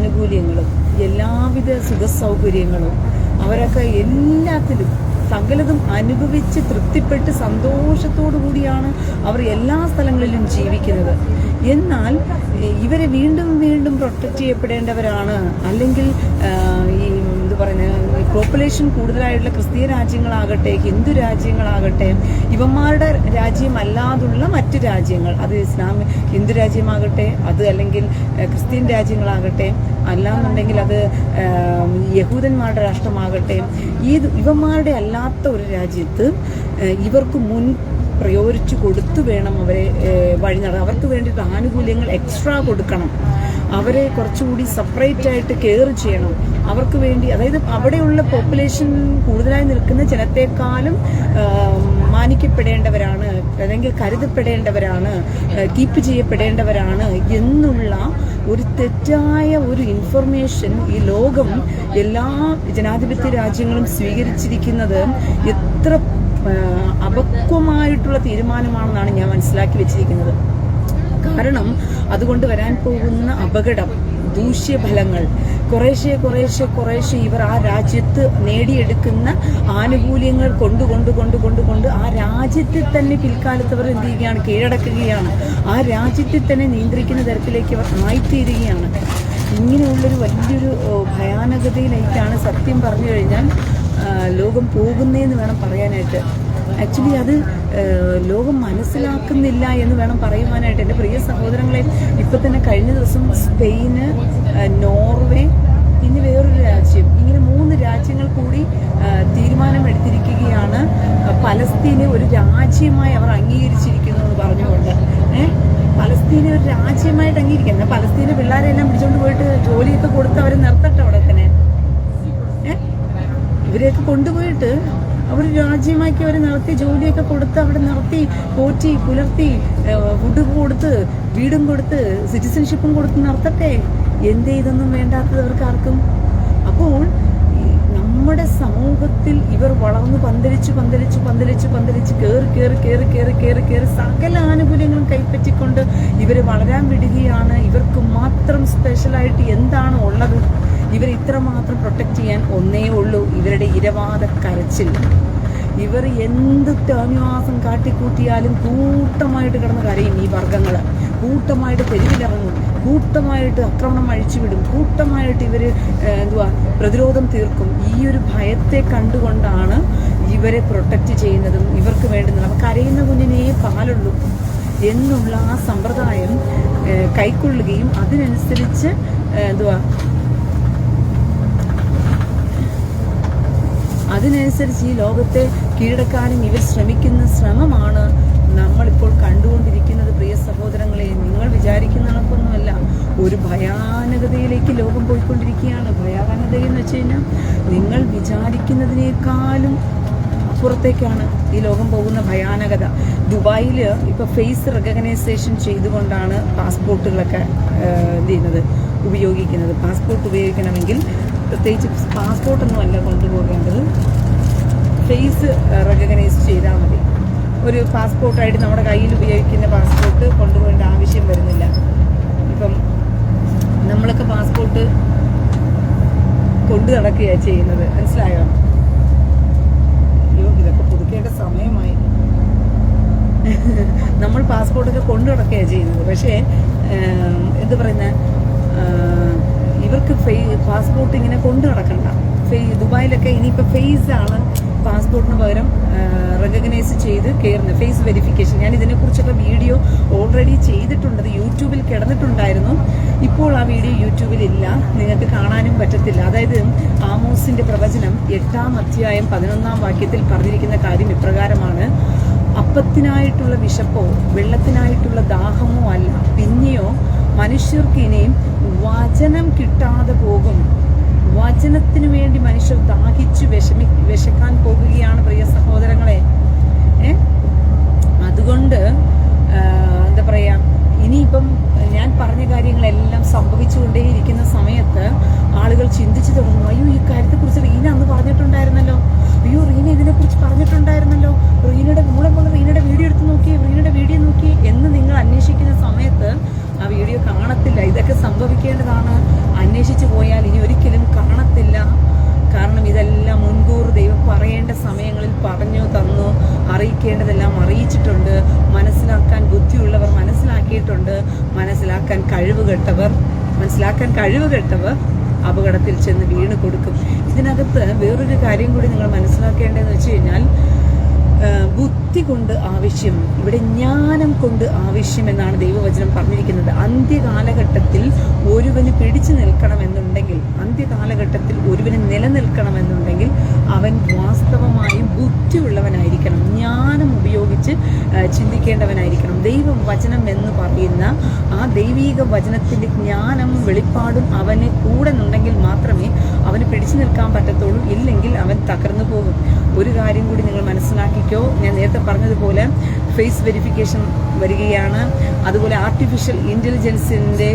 ആനുകൂല്യങ്ങളും എല്ലാവിധ സുഖസൗകര്യങ്ങളും അവരൊക്കെ എല്ലാത്തിലും സകലതും അനുഭവിച്ച് തൃപ്തിപ്പെട്ട് സന്തോഷത്തോടു കൂടിയാണ് അവർ എല്ലാ സ്ഥലങ്ങളിലും ജീവിക്കുന്നത്. എന്നാൽ ഇവരെ വീണ്ടും വീണ്ടും പ്രൊട്ടക്റ്റ് ചെയ്യപ്പെടേണ്ടവരാണ്. അല്ലെങ്കിൽ ഈ പോപ്പുലേഷൻ കൂടുതലായിട്ടുള്ള ക്രിസ്തീയ രാജ്യങ്ങളാകട്ടെ, ഹിന്ദു രാജ്യങ്ങളാകട്ടെ, ഇവന്മാരുടെ രാജ്യമല്ലാതുള്ള മറ്റ് രാജ്യങ്ങൾ, അത് ഹിന്ദു രാജ്യമാകട്ടെ, അത് അല്ലെങ്കിൽ ക്രിസ്ത്യൻ രാജ്യങ്ങളാകട്ടെ, അല്ലാന്നുണ്ടെങ്കിൽ അത് യഹൂദന്മാരുടെ രാഷ്ട്രമാകട്ടെ, ഇവന്മാരുടെ അല്ലാത്ത ഒരു രാജ്യത്ത് ഇവർക്ക് മുൻ പ്രയോരിച്ച് കൊടുത്തു വേണം അവരെ വഴി നട. അവർക്ക് വേണ്ടിയിട്ട് ആനുകൂല്യങ്ങൾ എക്സ്ട്രാ കൊടുക്കണം. അവരെ കുറച്ചുകൂടി സെപ്പറേറ്റ് ആയിട്ട് കെയർ ചെയ്യണം. അവർക്ക് വേണ്ടി, അതായത് അവിടെയുള്ള പോപ്പുലേഷൻ കൂടുതലായി നിൽക്കുന്ന ജനത്തെക്കാളും മാനിക്കപ്പെടേണ്ടവരാണ്, അല്ലെങ്കിൽ കരുതപ്പെടേണ്ടവരാണ്, കീപ്പ് ചെയ്യപ്പെടേണ്ടവരാണ് എന്നുള്ള ഒരു തെറ്റായ ഒരു ഇൻഫർമേഷൻ ഈ ലോകം എല്ലാ ജനാധിപത്യ രാജ്യങ്ങളും സ്വീകരിച്ചിരിക്കുന്നത് എത്ര അപക്വമായിട്ടുള്ള തീരുമാനമാണെന്നാണ് ഞാൻ മനസ്സിലാക്കി വെച്ചിരിക്കുന്നത്. കാരണം അതുകൊണ്ട് വരാൻ പോകുന്ന അപകടം, ദൂഷ്യഫലങ്ങൾ കുറേശ്ശെ ഇവർ ആ രാജ്യത്ത് നേടിയെടുക്കുന്ന ആനുകൂല്യങ്ങൾ കൊണ്ട് ആ രാജ്യത്തെ തന്നെ പിൽക്കാലത്ത് അവർ എന്ത് ചെയ്യുകയാണ്, കീഴടക്കുകയാണ്. ആ രാജ്യത്തെ തന്നെ നിയന്ത്രിക്കുന്ന തരത്തിലേക്ക് അവർ ആയിത്തീരുകയാണ്. ഇങ്ങനെയുള്ളൊരു വലിയൊരു ഭയാനകതയിലേക്കാണ് സത്യം പറഞ്ഞു കഴിഞ്ഞാൽ ലോകം പോകുന്നതെന്ന് വേണം പറയാനായിട്ട്. ആക്ച്വലി അത് ലോകം മനസ്സിലാക്കുന്നില്ല എന്ന് വേണം പറയുവാനായിട്ട്. എൻ്റെ പ്രിയ സഹോദരങ്ങളെ, ഇപ്പം തന്നെ കഴിഞ്ഞ ദിവസം സ്പെയിന്, നോർവേ, പിന്നെ വേറൊരു രാജ്യം, ഇങ്ങനെ 3 രാജ്യങ്ങൾ കൂടി തീരുമാനമെടുത്തിരിക്കുകയാണ് പലസ്തീനെ ഒരു രാജ്യമായി അവർ അംഗീകരിച്ചിരിക്കുന്നു എന്ന് പറഞ്ഞുകൊണ്ട്. പലസ്തീനെ ഒരു രാജ്യമായിട്ട് അംഗീകരിക്കുന്നത്, പലസ്തീനെ പിള്ളേരെല്ലാം പിടിച്ചുകൊണ്ട് പോയിട്ട് ജോലിയൊക്കെ കൊടുത്ത് അവർ നിർത്തട്ടെ അവിടെ തന്നെ. ഇവരെയൊക്കെ കൊണ്ടുപോയിട്ട് അവർ രാജ്യമാക്കി അവർ നിർത്തി, ജോലിയൊക്കെ കൊടുത്ത് അവിടെ നിർത്തി, പോറ്റി പുലർത്തി, ഫുഡ് കൊടുത്ത്, വീടും കൊടുത്ത്, സിറ്റിസൺഷിപ്പും കൊടുത്ത് നിർത്തട്ടെ. എന്തേ ഇതൊന്നും വേണ്ടാത്തവർക്ക് ആർക്കും? അപ്പോൾ നമ്മുടെ സമൂഹത്തിൽ ഇവർ വളർന്ന് പന്തലിച്ച് കയറി സകല ആനുകൂല്യങ്ങളും കൈപ്പറ്റിക്കൊണ്ട് ഇവർ വളരാൻ വിടുകയാണ്. ഇവർക്ക് മാത്രം സ്പെഷ്യലായിട്ട് എന്താണ് ഉള്ളത്? ഇവർ ഇത്രമാത്രം പ്രൊട്ടക്റ്റ് ചെയ്യാൻ ഒന്നേ ഉള്ളൂ, ഇവരുടെ ഇരവാദ കരച്ചിൽ. ഇവർ എന്ത് തോന്നിവാസം കാട്ടിക്കൂട്ടിയാലും കൂട്ടമായിട്ട് കിടന്ന് കരയും. ഈ വർഗങ്ങൾ കൂട്ടമായിട്ട് തെരുവിലിറങ്ങും, കൂട്ടമായിട്ട് ആക്രമണം അഴിച്ചുവിടും, കൂട്ടമായിട്ട് ഇവർ പ്രതിരോധം തീർക്കും. ഈ ഒരു ഭയത്തെ കണ്ടുകൊണ്ടാണ് ഇവരെ പ്രൊട്ടക്റ്റ് ചെയ്യുന്നതും ഇവർക്ക് വേണ്ടുന്നത്. നമുക്ക് കരയുന്ന കുഞ്ഞിനേ പാലുള്ളൂ എന്നുള്ള ആ സമ്പ്രദായം കൈക്കൊള്ളുകയും അതിനനുസരിച്ച് അതിനനുസരിച്ച് ഈ ലോകത്തെ കീഴടക്കാനും ഇവർ ശ്രമിക്കുന്ന ശ്രമമാണ് നമ്മളിപ്പോൾ കണ്ടുകൊണ്ടിരിക്കുന്നത്. പ്രിയ സഹോദരങ്ങളെ, നിങ്ങൾ വിചാരിക്കുന്ന കണക്കൊന്നുമല്ല, ഒരു ഭയാനകതയിലേക്ക് ലോകം പോയിക്കൊണ്ടിരിക്കുകയാണ്. ഭയാനകതയെന്ന് വെച്ച് കഴിഞ്ഞാൽ നിങ്ങൾ വിചാരിക്കുന്നതിനേക്കാളും അപ്പുറത്തേക്കാണ് ഈ ലോകം പോകുന്ന ഭയാനകത. ദുബായിൽ ഇപ്പോൾ ഫേസ് റെക്കഗ്നൈസേഷൻ ചെയ്തുകൊണ്ടാണ് പാസ്പോർട്ടുകളൊക്കെ ഉപയോഗിക്കുന്നത്. പാസ്പോർട്ട് ഉപയോഗിക്കണമെങ്കിൽ പ്രത്യേകിച്ച് പാസ്പോർട്ടൊന്നും അല്ല കൊണ്ടുപോകേണ്ടത്, ഫേസ് റെക്കഗ്നൈസ് ചെയ്താൽ മതി. ഒരു പാസ്പോർട്ടായിട്ട് നമ്മുടെ കയ്യിൽ ഉപയോഗിക്കുന്ന പാസ്പോർട്ട് കൊണ്ടുപോകേണ്ട ആവശ്യം വരുന്നില്ല. ഇപ്പം നമ്മളൊക്കെ പാസ്പോർട്ട് കൊണ്ടു നടക്കുകയാണ് ചെയ്യുന്നത്, മനസ്സിലായോ? അയ്യോ, ഇതൊക്കെ പുതുക്കേണ്ട സമയമായി. നമ്മൾ പാസ്പോർട്ടൊക്കെ കൊണ്ടു നടക്കുകയാണ് ചെയ്യുന്നത്. പക്ഷേ ഇവർക്ക് പാസ്പോർട്ട് ഇങ്ങനെ കൊണ്ടു നടക്കണ്ട. ദുബായിലൊക്കെ ഇനിയിപ്പോൾ ഫേസാണ് പാസ്പോർട്ടിന് പകരം റെക്കഗ്നൈസ് ചെയ്ത് കയറുന്നത്, ഫേസ് വെരിഫിക്കേഷൻ. ഞാൻ ഇതിനെക്കുറിച്ചൊക്കെ വീഡിയോ ഓൾറെഡി ചെയ്തിട്ടുണ്ട്, അത് യൂട്യൂബിൽ കിടന്നിട്ടുണ്ടായിരുന്നു. ഇപ്പോൾ ആ വീഡിയോ യൂട്യൂബിലില്ല, നിങ്ങൾക്ക് കാണാനും പറ്റത്തില്ല. അതായത് ആമോസിന്റെ പ്രവചനം 8-ാം അധ്യായം 11-ാം വാക്യത്തിൽ പറഞ്ഞിരിക്കുന്ന കാര്യം ഇപ്രകാരമാണ്: അപ്പത്തിനായിട്ടുള്ള വിശപ്പോ വെള്ളത്തിനായിട്ടുള്ള ദാഹമോ അല്ല, പിന്നെയോ മനുഷ്യർക്ക് ഇനിയും വചനം കിട്ടാതെ പോകും. വചനത്തിന് വേണ്ടി മനുഷ്യർ ദാഹിച്ചു വിശക്കാൻ പോകുകയാണ് പ്രിയ സഹോദരങ്ങളെ. അതുകൊണ്ട് ഇനിയിപ്പം ഞാൻ പറഞ്ഞ കാര്യങ്ങളെല്ലാം സംഭവിച്ചുകൊണ്ടേയിരിക്കുന്ന സമയത്ത് ആളുകൾ ചിന്തിച്ചു തുടങ്ങും, അയ്യോ ഈ കാര്യത്തെക്കുറിച്ച് റീന അന്ന് പറഞ്ഞിട്ടുണ്ടായിരുന്നല്ലോ, അയ്യോ റീന ഇതിനെക്കുറിച്ച് പറഞ്ഞിട്ടുണ്ടായിരുന്നല്ലോ, റീനയുടെ വീഡിയോ എടുത്ത് നോക്കി, റീനയുടെ വീഡിയോ നോക്കി എന്ന് നിങ്ങൾ അന്വേഷിക്കുന്ന സമയത്ത് ആ വീഡിയോ കാണത്തില്ല. ഇതൊക്കെ സംഭവിക്കേണ്ടതാണ്, ഉപേക്ഷിച്ച് പോയാൽ ഇനി ഒരിക്കലും കാണത്തില്ല. കാരണം ഇതെല്ലാം മുൻകൂർ ദൈവം പറയേണ്ട സമയങ്ങളിൽ പറഞ്ഞു തന്നു, അറിയിക്കേണ്ടതെല്ലാം അറിയിച്ചിട്ടുണ്ട്. മനസ്സിലാക്കാൻ ബുദ്ധിയുള്ളവർ മനസ്സിലാക്കിയിട്ടുണ്ട്. മനസ്സിലാക്കാൻ കഴിവ് കെട്ടവർ അപകടത്തിൽ ചെന്ന് വീണ് കൊടുക്കും. ഇതിനകത്ത് വേറൊരു കാര്യം കൂടി നിങ്ങൾ മനസ്സിലാക്കേണ്ടതെന്ന് വെച്ച് കഴിഞ്ഞാൽ, ബുദ്ധി കൊണ്ട് ആവശ്യം, ഇവിടെ ജ്ഞാനം കൊണ്ട് ആവശ്യം എന്നാണ് ദൈവവചനം പറഞ്ഞിരിക്കുന്നത്. അന്ത്യകാലഘട്ടത്തിൽ ഒരുവന് പിടിച്ചു നിൽക്കണമെന്നുണ്ടെങ്കിൽ, ഒരുവന് നിലനിൽക്കണമെന്നുണ്ടെങ്കിൽ അവൻ വാസ്തവമായും ബുദ്ധിയുള്ളവനായിരിക്കണം, ജ്ഞാനം ഉപയോഗിച്ച് ചിന്തിക്കേണ്ടവനായിരിക്കണം. ദൈവവചനം എന്ന് പറയുന്ന ആ ദൈവീക വചനത്തിൻ്റെ ജ്ഞാനം വെളിപ്പാടും അവന് കൂടെ ഉണ്ടെങ്കിൽ മാത്രമേ അവന് പിടിച്ചു നിൽക്കാൻ പറ്റത്തുള്ളൂ. ഇല്ലെങ്കിൽ അവൻ തകർന്നു പോകും. ഒരു കാര്യം കൂടി നിങ്ങൾ മനസ്സിലാക്കിക്കോ, ഞാൻ നേരത്തെ പറഞ്ഞതുപോലെ ഫേസ് വെരിഫിക്കേഷൻ വരികയാണ്. അതുപോലെ ആർട്ടിഫിഷ്യൽ ഇൻ്റലിജൻസിൻ്റെ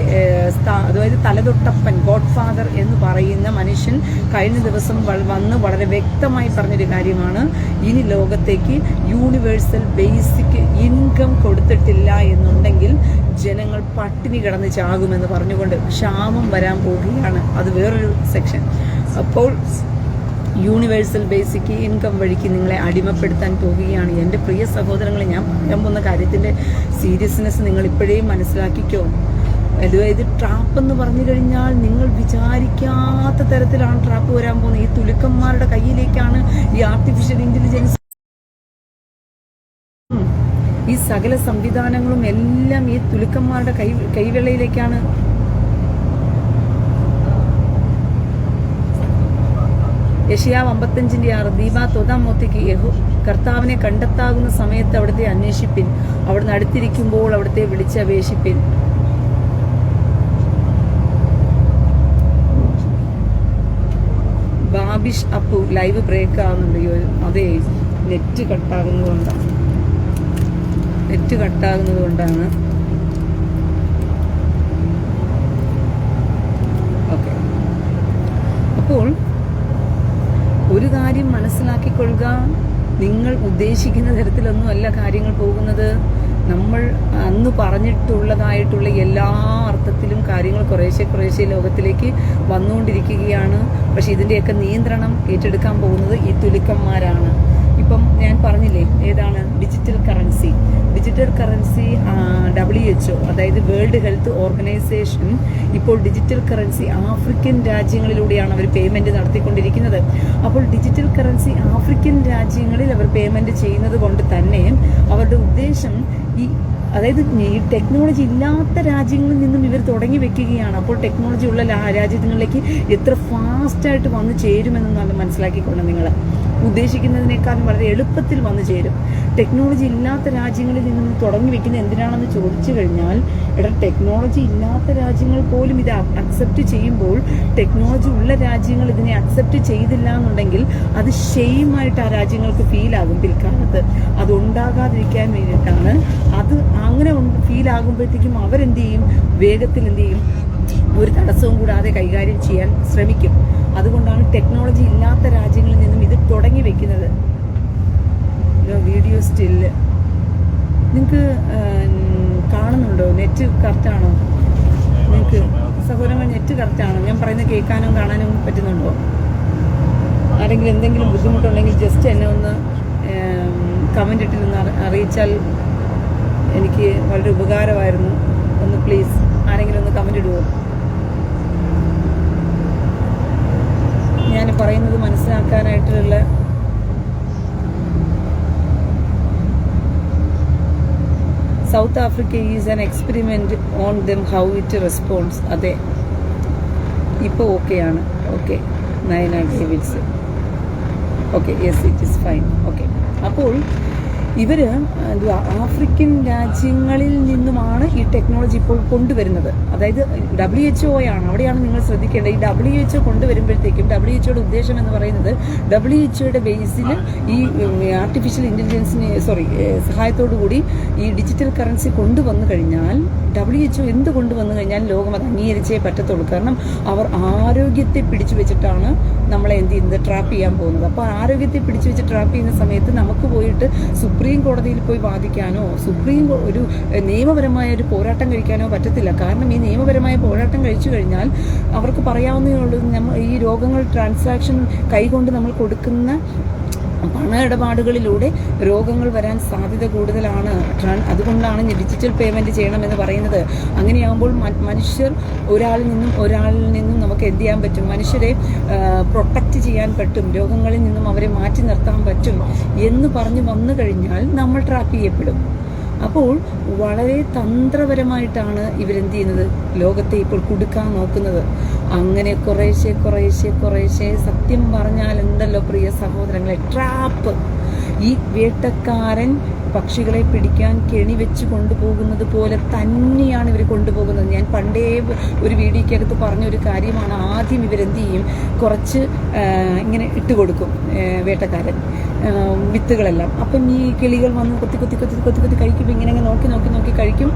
അതായത് തലതൊട്ടപ്പൻ, ഗോഡ് ഫാദർ എന്ന് പറയുന്ന മനുഷ്യൻ കഴിഞ്ഞ ദിവസം വന്ന് വളരെ വ്യക്തമായി പറഞ്ഞൊരു കാര്യമാണ്, ഇനി ലോകത്തേക്ക് യൂണിവേഴ്സൽ ബേസിക് ഇൻകം കൊടുത്തിട്ടില്ല എന്നുണ്ടെങ്കിൽ ജനങ്ങൾ പട്ടിണി കിടന്ന് ചാകുമെന്ന് പറഞ്ഞുകൊണ്ട് ക്ഷാമം വരാൻ പോവുകയാണ്. അത് വേറൊരു സെക്ഷൻ. അപ്പോൾ യൂണിവേഴ്സൽ ബേസിക് ഇൻകം വഴിക്ക് നിങ്ങളെ അടിമപ്പെടുത്താൻ പോവുകയാണ്. എൻ്റെ പ്രിയ സഹോദരങ്ങളെ, ഞാൻ പറയാൻ പോകുന്ന കാര്യത്തിൻ്റെ സീരിയസ്നെസ് നിങ്ങൾ ഇപ്പോഴേ മനസ്സിലാക്കിക്കോ. അതായത് ട്രാപ്പ് എന്ന് പറഞ്ഞു കഴിഞ്ഞാൽ നിങ്ങൾ വിചാരിക്കാത്ത തരത്തിലാണ് ട്രാപ്പ് വരാൻ പോകുന്നത്. ഈ തുലുക്കന്മാരുടെ കയ്യിലേക്കാണ് ഈ ആർട്ടിഫിഷ്യൽ ഇൻ്റലിജൻസ്, ഈ സകല സംവിധാനങ്ങളും എല്ലാം ഈ തുലുക്കന്മാരുടെ കൈവെള്ളയിലേക്കാണ്. യെശയ്യാവ് 55:6 ദീപാ തൊതാ മോത്തിക്ക് കർത്താവിനെ കണ്ടെത്താകുന്ന സമയത്ത് അവിടുത്തെ അന്വേഷിപ്പിൻ, അവിടുന്ന് അടുത്തിരിക്കുമ്പോൾ അവിടുത്തെ വിളിച്ചപേക്ഷിപ്പിൻ. ബാബിഷ് അപ്പു ലൈവ് ബ്രേക്ക് ആകുന്നുണ്ട്. അതെ, നെറ്റ് കട്ടാകുന്നത് കൊണ്ടാണ്. ഓക്കെ, അപ്പോൾ ഒരു കാര്യം മനസ്സിലാക്കിക്കൊള്ളുക, നിങ്ങൾ ഉദ്ദേശിക്കുന്ന തരത്തിലൊന്നുമല്ല കാര്യങ്ങൾ പോകുന്നത്. നമ്മൾ അന്ന് പറഞ്ഞിട്ടുള്ളതായിട്ടുള്ള എല്ലാ അർത്ഥത്തിലും കാര്യങ്ങൾ കുറേശ്ശെ ലോകത്തിലേക്ക് വന്നുകൊണ്ടിരിക്കുകയാണ്. പക്ഷെ ഇതിൻ്റെയൊക്കെ നിയന്ത്രണം ഏറ്റെടുക്കാൻ പോകുന്നത് ഈ തുലുക്കന്മാരാണ്. ഇപ്പം ഞാൻ പറഞ്ഞില്ലേ, ഏതാണ് ഡിജിറ്റൽ കറൻസി WHO, അതായത് വേൾഡ് ഹെൽത്ത് ഓർഗനൈസേഷൻ ഇപ്പോൾ ഡിജിറ്റൽ കറൻസി ആഫ്രിക്കൻ രാജ്യങ്ങളിലൂടെയാണ് അവർ പേയ്മെന്റ് നടത്തിക്കൊണ്ടിരിക്കുന്നത്. അപ്പോൾ ഡിജിറ്റൽ കറൻസി ആഫ്രിക്കൻ രാജ്യങ്ങളിൽ അവർ പേയ്മെന്റ് ചെയ്യുന്നത് കൊണ്ട് തന്നെ അവരുടെ ഉദ്ദേശം അതായത് ഈ ടെക്നോളജി ഇല്ലാത്ത രാജ്യങ്ങളിൽ നിന്നും ഇവർ തുടങ്ങി വെക്കുകയാണ്. അപ്പോൾ ടെക്നോളജി ഉള്ള രാജ്യങ്ങളിലേക്ക് എത്ര ഫാസ്റ്റായിട്ട് വന്നു ചേരുമെന്ന് മനസ്സിലാക്കിക്കൊണ്ട് നിങ്ങൾ ഉദ്ദേശിക്കുന്നതിനേക്കാളും വളരെ എളുപ്പത്തിൽ വന്നു ചേരും. ടെക്നോളജി ഇല്ലാത്ത രാജ്യങ്ങളിൽ നിന്നും തുടങ്ങി വെക്കുന്നത് എന്തിനാണെന്ന് ചോദിച്ചു കഴിഞ്ഞാൽ, ടെക്നോളജി ഇല്ലാത്ത രാജ്യങ്ങൾ പോലും ഇത് അക്സെപ്റ്റ് ചെയ്യുമ്പോൾ ടെക്നോളജി ഉള്ള രാജ്യങ്ങൾ ഇതിനെ അക്സെപ്റ്റ് ചെയ്തില്ല എന്നുണ്ടെങ്കിൽ അത് ഷെയിമായിട്ട് ആ രാജ്യങ്ങൾക്ക് ഫീലാകും പിൽക്കാലത്ത്. അതുണ്ടാകാതിരിക്കാൻ വേണ്ടിയിട്ടാണ്. അത് അങ്ങനെ ഫീലാകുമ്പോഴത്തേക്കും അവരെന്ത് ചെയ്യും, വേഗത്തിൽ എന്ത് ചെയ്യും, ഒരു തടസ്സവും കൂടാതെ കൈകാര്യം ചെയ്യാൻ ശ്രമിക്കും. അതുകൊണ്ടാണ് ടെക്നോളജി ഇല്ലാത്ത രാജ്യങ്ങളിൽ നിന്നും ഇത് തുടങ്ങി വെക്കുന്നത്. വീഡിയോ സ്റ്റില്ല് നിങ്ങൾക്ക് കാണുന്നുണ്ടോ? നെറ്റ് കറക്റ്റാണോ നിങ്ങൾക്ക് സഹോദരങ്ങൾ? നെറ്റ് കറക്റ്റാണോ? ഞാൻ പറയുന്നത് കേൾക്കാനും കാണാനും പറ്റുന്നുണ്ടോ? ആരെങ്കിലും എന്തെങ്കിലും ബുദ്ധിമുട്ടുണ്ടെങ്കിൽ ജസ്റ്റ് എന്നെ ഒന്ന് കമൻ്റ് ഇട്ടിരുന്ന് അറിയിച്ചാൽ എനിക്ക് വളരെ ഉപകാരമായിരുന്നു. ഒന്ന് പ്ലീസ് ആരെങ്കിലും ഒന്ന് കമൻ്റ് ഇടുമോ? ഞാൻ പറയുന്നത് മനസ്സിലാക്കാനായിട്ടുള്ള South Africa is an experiment on them how it responds. അതെ, ഇപ്പോൾ ഓക്കെയാണ്. Okay, 9 Davids. Okay, yes, it is fine. Okay, അപ്പോൾ ഇവർ ആഫ്രിക്കൻ രാജ്യങ്ങളിൽ നിന്നുമാണ് ഈ ടെക്നോളജി ഇപ്പോൾ കൊണ്ടുവരുന്നത്. അതായത് WHO ആണ്, അവിടെയാണ് നിങ്ങൾ ശ്രദ്ധിക്കേണ്ടത്. ഈ WHO കൊണ്ടുവരുമ്പോഴത്തേക്കും WHO ഉദ്ദേശം എന്ന് പറയുന്നത് WHO ബേസിൽ ഈ ആർട്ടിഫിഷ്യൽ ഇൻ്റലിജൻസിനെ സഹായത്തോടു കൂടി ഈ ഡിജിറ്റൽ കറൻസി കൊണ്ടുവന്നു കഴിഞ്ഞാൽ, WHO എന്ത് കൊണ്ടുവന്നു കഴിഞ്ഞാൽ ലോകം അത് അംഗീകരിച്ചേ പറ്റത്തുള്ളൂ. കാരണം അവർ ആരോഗ്യത്തെ പിടിച്ചു വെച്ചിട്ടാണ് നമ്മളെ എന്ത് ചെയ്യുന്നത്, ട്രാപ്പ് ചെയ്യാൻ പോകുന്നത്. അപ്പോൾ ആരോഗ്യത്തെ പിടിച്ചു വെച്ച് ട്രാപ്പ് ചെയ്യുന്ന സമയത്ത് നമുക്ക് പോയിട്ട് സുപ്രീം കോടതിയിൽ പോയി വാദിക്കാനോ ഒരു നിയമപരമായ ഒരു പോരാട്ടം കഴിക്കാനോ പറ്റത്തില്ല. കാരണം ഈ നിയമപരമായ പോരാട്ടം കഴിച്ചു കഴിഞ്ഞാൽ അവർക്ക് പറയാവുന്നതേ ഈ രോഗങ്ങൾ ട്രാൻസാക്ഷൻ കൈകൊണ്ട് നമ്മൾ കൊടുക്കുന്ന പണ ഇടപാടുകളിലൂടെ രോഗങ്ങൾ വരാൻ സാധ്യത കൂടുതലാണ്. അതുകൊണ്ടാണ് ഡിജിറ്റൽ പേയ്മെന്റ് ചെയ്യണമെന്ന് പറയുന്നത്. അങ്ങനെയാകുമ്പോൾ മനുഷ്യർ ഒരാളിൽ നിന്നും നമുക്ക് എന്ത് ചെയ്യാൻ പറ്റും? മനുഷ്യരെ പ്രൊട്ടക്റ്റ് ചെയ്യാൻ പറ്റും, രോഗങ്ങളിൽ നിന്നും അവരെ മാറ്റി നിർത്താൻ പറ്റും എന്ന് പറഞ്ഞു വന്നു കഴിഞ്ഞാൽ നമ്മൾ ട്രാപ്പ് ചെയ്യപ്പെടും. അപ്പോൾ വളരെ തന്ത്രപരമായിട്ടാണ് ഇവരെന്ത് ചെയ്യുന്നത്? ലോകത്തെ ഇപ്പോൾ കുടുക്കാൻ നോക്കുന്നത്. അങ്ങനെ കുറേശ്ശെ സത്യം പറഞ്ഞാൽ എന്തല്ലോ പ്രിയ സഹോദരങ്ങളെ, ട്രാപ്പ്. ഈ വേട്ടക്കാരൻ പക്ഷികളെ പിടിക്കാൻ കെണി വെച്ച് കൊണ്ടുപോകുന്നത് പോലെ തന്നെയാണ് ഇവർ കൊണ്ടുപോകുന്നത്. ഞാൻ പണ്ടേ ഒരു വീഡിയോക്കകത്ത് പറഞ്ഞൊരു കാര്യമാണ്. ആദ്യം ഇവരെന്ത് ചെയ്യും? കുറച്ച് ഇങ്ങനെ ഇട്ട് കൊടുക്കും വേട്ടക്കാരൻ വിത്തുകളെല്ലാം. അപ്പം ഈ കിളികൾ വന്ന് കൊത്തി കഴിക്കുമ്പോൾ ഇങ്ങനെ നോക്കി കഴിക്കും.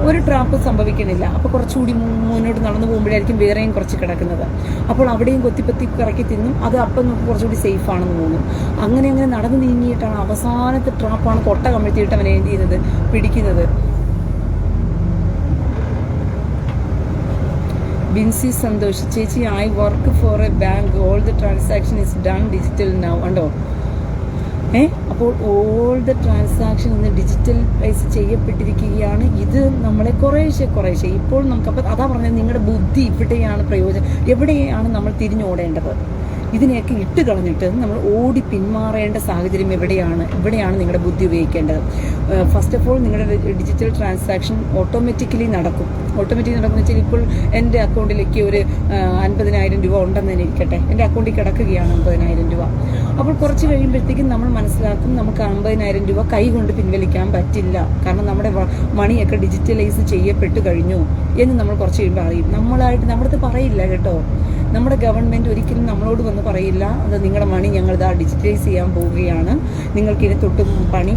ഒരു ട്രാപ്പ് സംഭവിക്കണില്ല. അപ്പോൾ കുറച്ചുകൂടി മുന്നോട്ട് നടന്നു പോകുമ്പോഴായിരിക്കും വേറെയും കുറച്ച് കിടക്കുന്നത്. അപ്പോൾ അവിടെയും കൊത്തിപ്പത്തി കറക്കി തിന്നും. അത് അപ്പം നമുക്ക് കുറച്ചുകൂടി സേഫ് ആണെന്ന് തോന്നും. അങ്ങനെ നടന്നു നീങ്ങിയിട്ടാണ് അവസാനത്തെ ട്രാപ്പാണ് കൊട്ട കമഴ്ത്തിയിട്ട് അവനെ എന്ത് ചെയ്യുന്നത്? പിടിക്കുന്നത്. ബിൻസി സന്തോഷ് ചേച്ചി, I work for A bank, all the transaction is done digital now. ഉണ്ടോ? അപ്പോൾ ഓൾ ദ ട്രാൻസാക്ഷൻ ഇന്ന് ഡിജിറ്റലൈസ് ചെയ്യപ്പെട്ടിരിക്കുകയാണ്. ഇത് നമ്മളെ കുറേശ്ശെ ഇപ്പോൾ നമുക്ക്, അപ്പം അതാ പറഞ്ഞത്, നിങ്ങളുടെ ബുദ്ധി എവിടെയാണ് നമ്മൾ തിരിഞ്ഞോടേണ്ടത്? ഇതിനെയൊക്കെ ഇട്ട് കളഞ്ഞിട്ട് നമ്മൾ ഓടി പിന്മാറേണ്ട സാഹചര്യം എവിടെയാണ് നിങ്ങളുടെ ബുദ്ധി ഉപയോഗിക്കേണ്ടത്. ഫസ്റ്റ് ഓഫ് ഓൾ നിങ്ങളുടെ ഡിജിറ്റൽ ട്രാൻസാക്ഷൻ ഓട്ടോമാറ്റിക്കലി നടക്കും. വെച്ചാൽ ഇപ്പോൾ എൻ്റെ അക്കൗണ്ടിലേക്ക് ഒരു 50,000 രൂപ ഉണ്ടെന്ന് തന്നെ ഇരിക്കട്ടെ. എൻ്റെ അക്കൗണ്ടിൽ കിടക്കുകയാണ് 50,000 രൂപ. അപ്പോൾ കുറച്ച് കഴിയുമ്പോഴത്തേക്കും നമ്മൾ മനസ്സിലാക്കും നമുക്ക് 50,000 രൂപ കൈ കൊണ്ട് പിൻവലിക്കാൻ പറ്റില്ല. കാരണം നമ്മുടെ മണിയൊക്കെ ഡിജിറ്റലൈസ് ചെയ്യപ്പെട്ടു കഴിഞ്ഞു എന്ന് നമ്മൾ കുറച്ച് കഴിയുമ്പോൾ അറിയും. നമ്മളടുത്ത് പറയില്ല കേട്ടോ. നമ്മുടെ ഗവൺമെൻറ് ഒരിക്കലും നമ്മളോട് വന്ന് പറയില്ല, അത് നിങ്ങളുടെ മണി ഞങ്ങളിതാ ഡിജിറ്റലൈസ് ചെയ്യാൻ പോവുകയാണ്, നിങ്ങൾക്കിനി തൊട്ടും പണി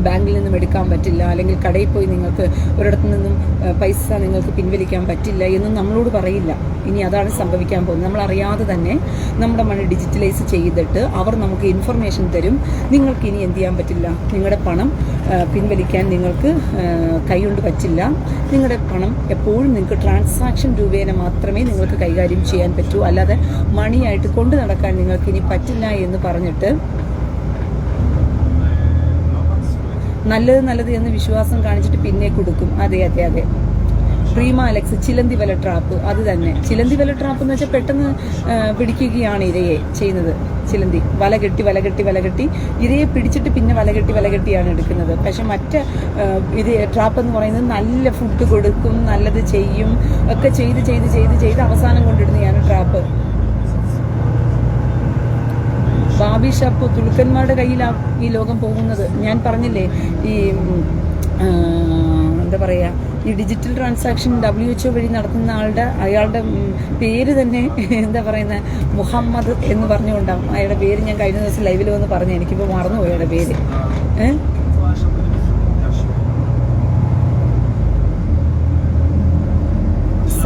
ബാങ്കിൽ നിന്നും എടുക്കാൻ പറ്റില്ല, അല്ലെങ്കിൽ കടയിൽ പോയി നിങ്ങൾക്ക് ഒരിടത്തു നിന്നും പൈസ നിങ്ങൾക്ക് പിൻവലിക്കാൻ പറ്റില്ല എന്നും നമ്മളോട് പറയില്ല. ഇനി അതാണ് സംഭവിക്കാൻ പോകുന്നത്. നമ്മളറിയാതെ തന്നെ നമ്മുടെ മണി ഡിജിറ്റലൈസ് ചെയ്തിട്ട് അവർ നമുക്ക് ഇൻഫർമേഷൻ തരും. നിങ്ങൾക്ക് ഇനി എന്ത് ചെയ്യാൻ പറ്റില്ല, നിങ്ങളുടെ പണം പിൻവലിക്കാൻ നിങ്ങൾക്ക് കൈകൊണ്ട് പറ്റില്ല. നിങ്ങളുടെ പണം എപ്പോഴും നിങ്ങൾക്ക് ട്രാൻസാക്ഷൻ രൂപേണ മാത്രമേ നിങ്ങൾക്ക് കൈകാര്യം ചെയ്യാൻ പറ്റൂ, അല്ലാതെ മണിയായിട്ട് കൊണ്ടു നടക്കാൻ നിങ്ങൾക്ക് ഇനി പറ്റില്ല എന്ന് പറഞ്ഞിട്ട് നല്ലത് എന്ന് വിശ്വാസം കാണിച്ചിട്ട് പിന്നെ കൊടുക്കും. അതെ. പ്രീമ അലക്സ്, ചിലന്തി വല ട്രാപ്പ്. അത് തന്നെ ചിലന്തി വല ട്രാപ്പ് എന്ന് വെച്ചാൽ പെട്ടെന്ന് പിടിക്കുകയാണ് ഇരയെ ചെയ്യുന്നത്. ചിലന്തി വല കെട്ടി ഇരയെ പിടിച്ചിട്ട് പിന്നെ വല കെട്ടിയാണ് എടുക്കുന്നത്. പക്ഷെ മറ്റ് ഇത് ട്രാപ്പ് എന്ന് പറയുന്നത് നല്ല ഫുഡ് കൊടുക്കും, നല്ലത് ചെയ്യും, ഒക്കെ ചെയ്ത് അവസാനം കൊണ്ടിടുന്നതാണ് ട്രാപ്പ്. ബാബി ഷാപ്പ്, തുളുക്കന്മാരുടെ കയ്യിലാണ് ഈ ലോകം പോകുന്നത്. ഞാൻ പറഞ്ഞില്ലേ, ഈ എന്താ പറയുക, ഈ ഡിജിറ്റൽ ട്രാൻസാക്ഷൻ WHO വഴി നടത്തുന്ന അയാളുടെ പേര് തന്നെ എന്താ പറയുന്നത്, മുഹമ്മദ് എന്ന് പറഞ്ഞുകൊണ്ടാണ്. അയാളുടെ പേര് ഞാൻ കഴിഞ്ഞ ദിവസം ലൈവിൽ വന്ന് പറഞ്ഞു, എനിക്കിപ്പോൾ മറന്നുപോയി അയാളുടെ പേര്.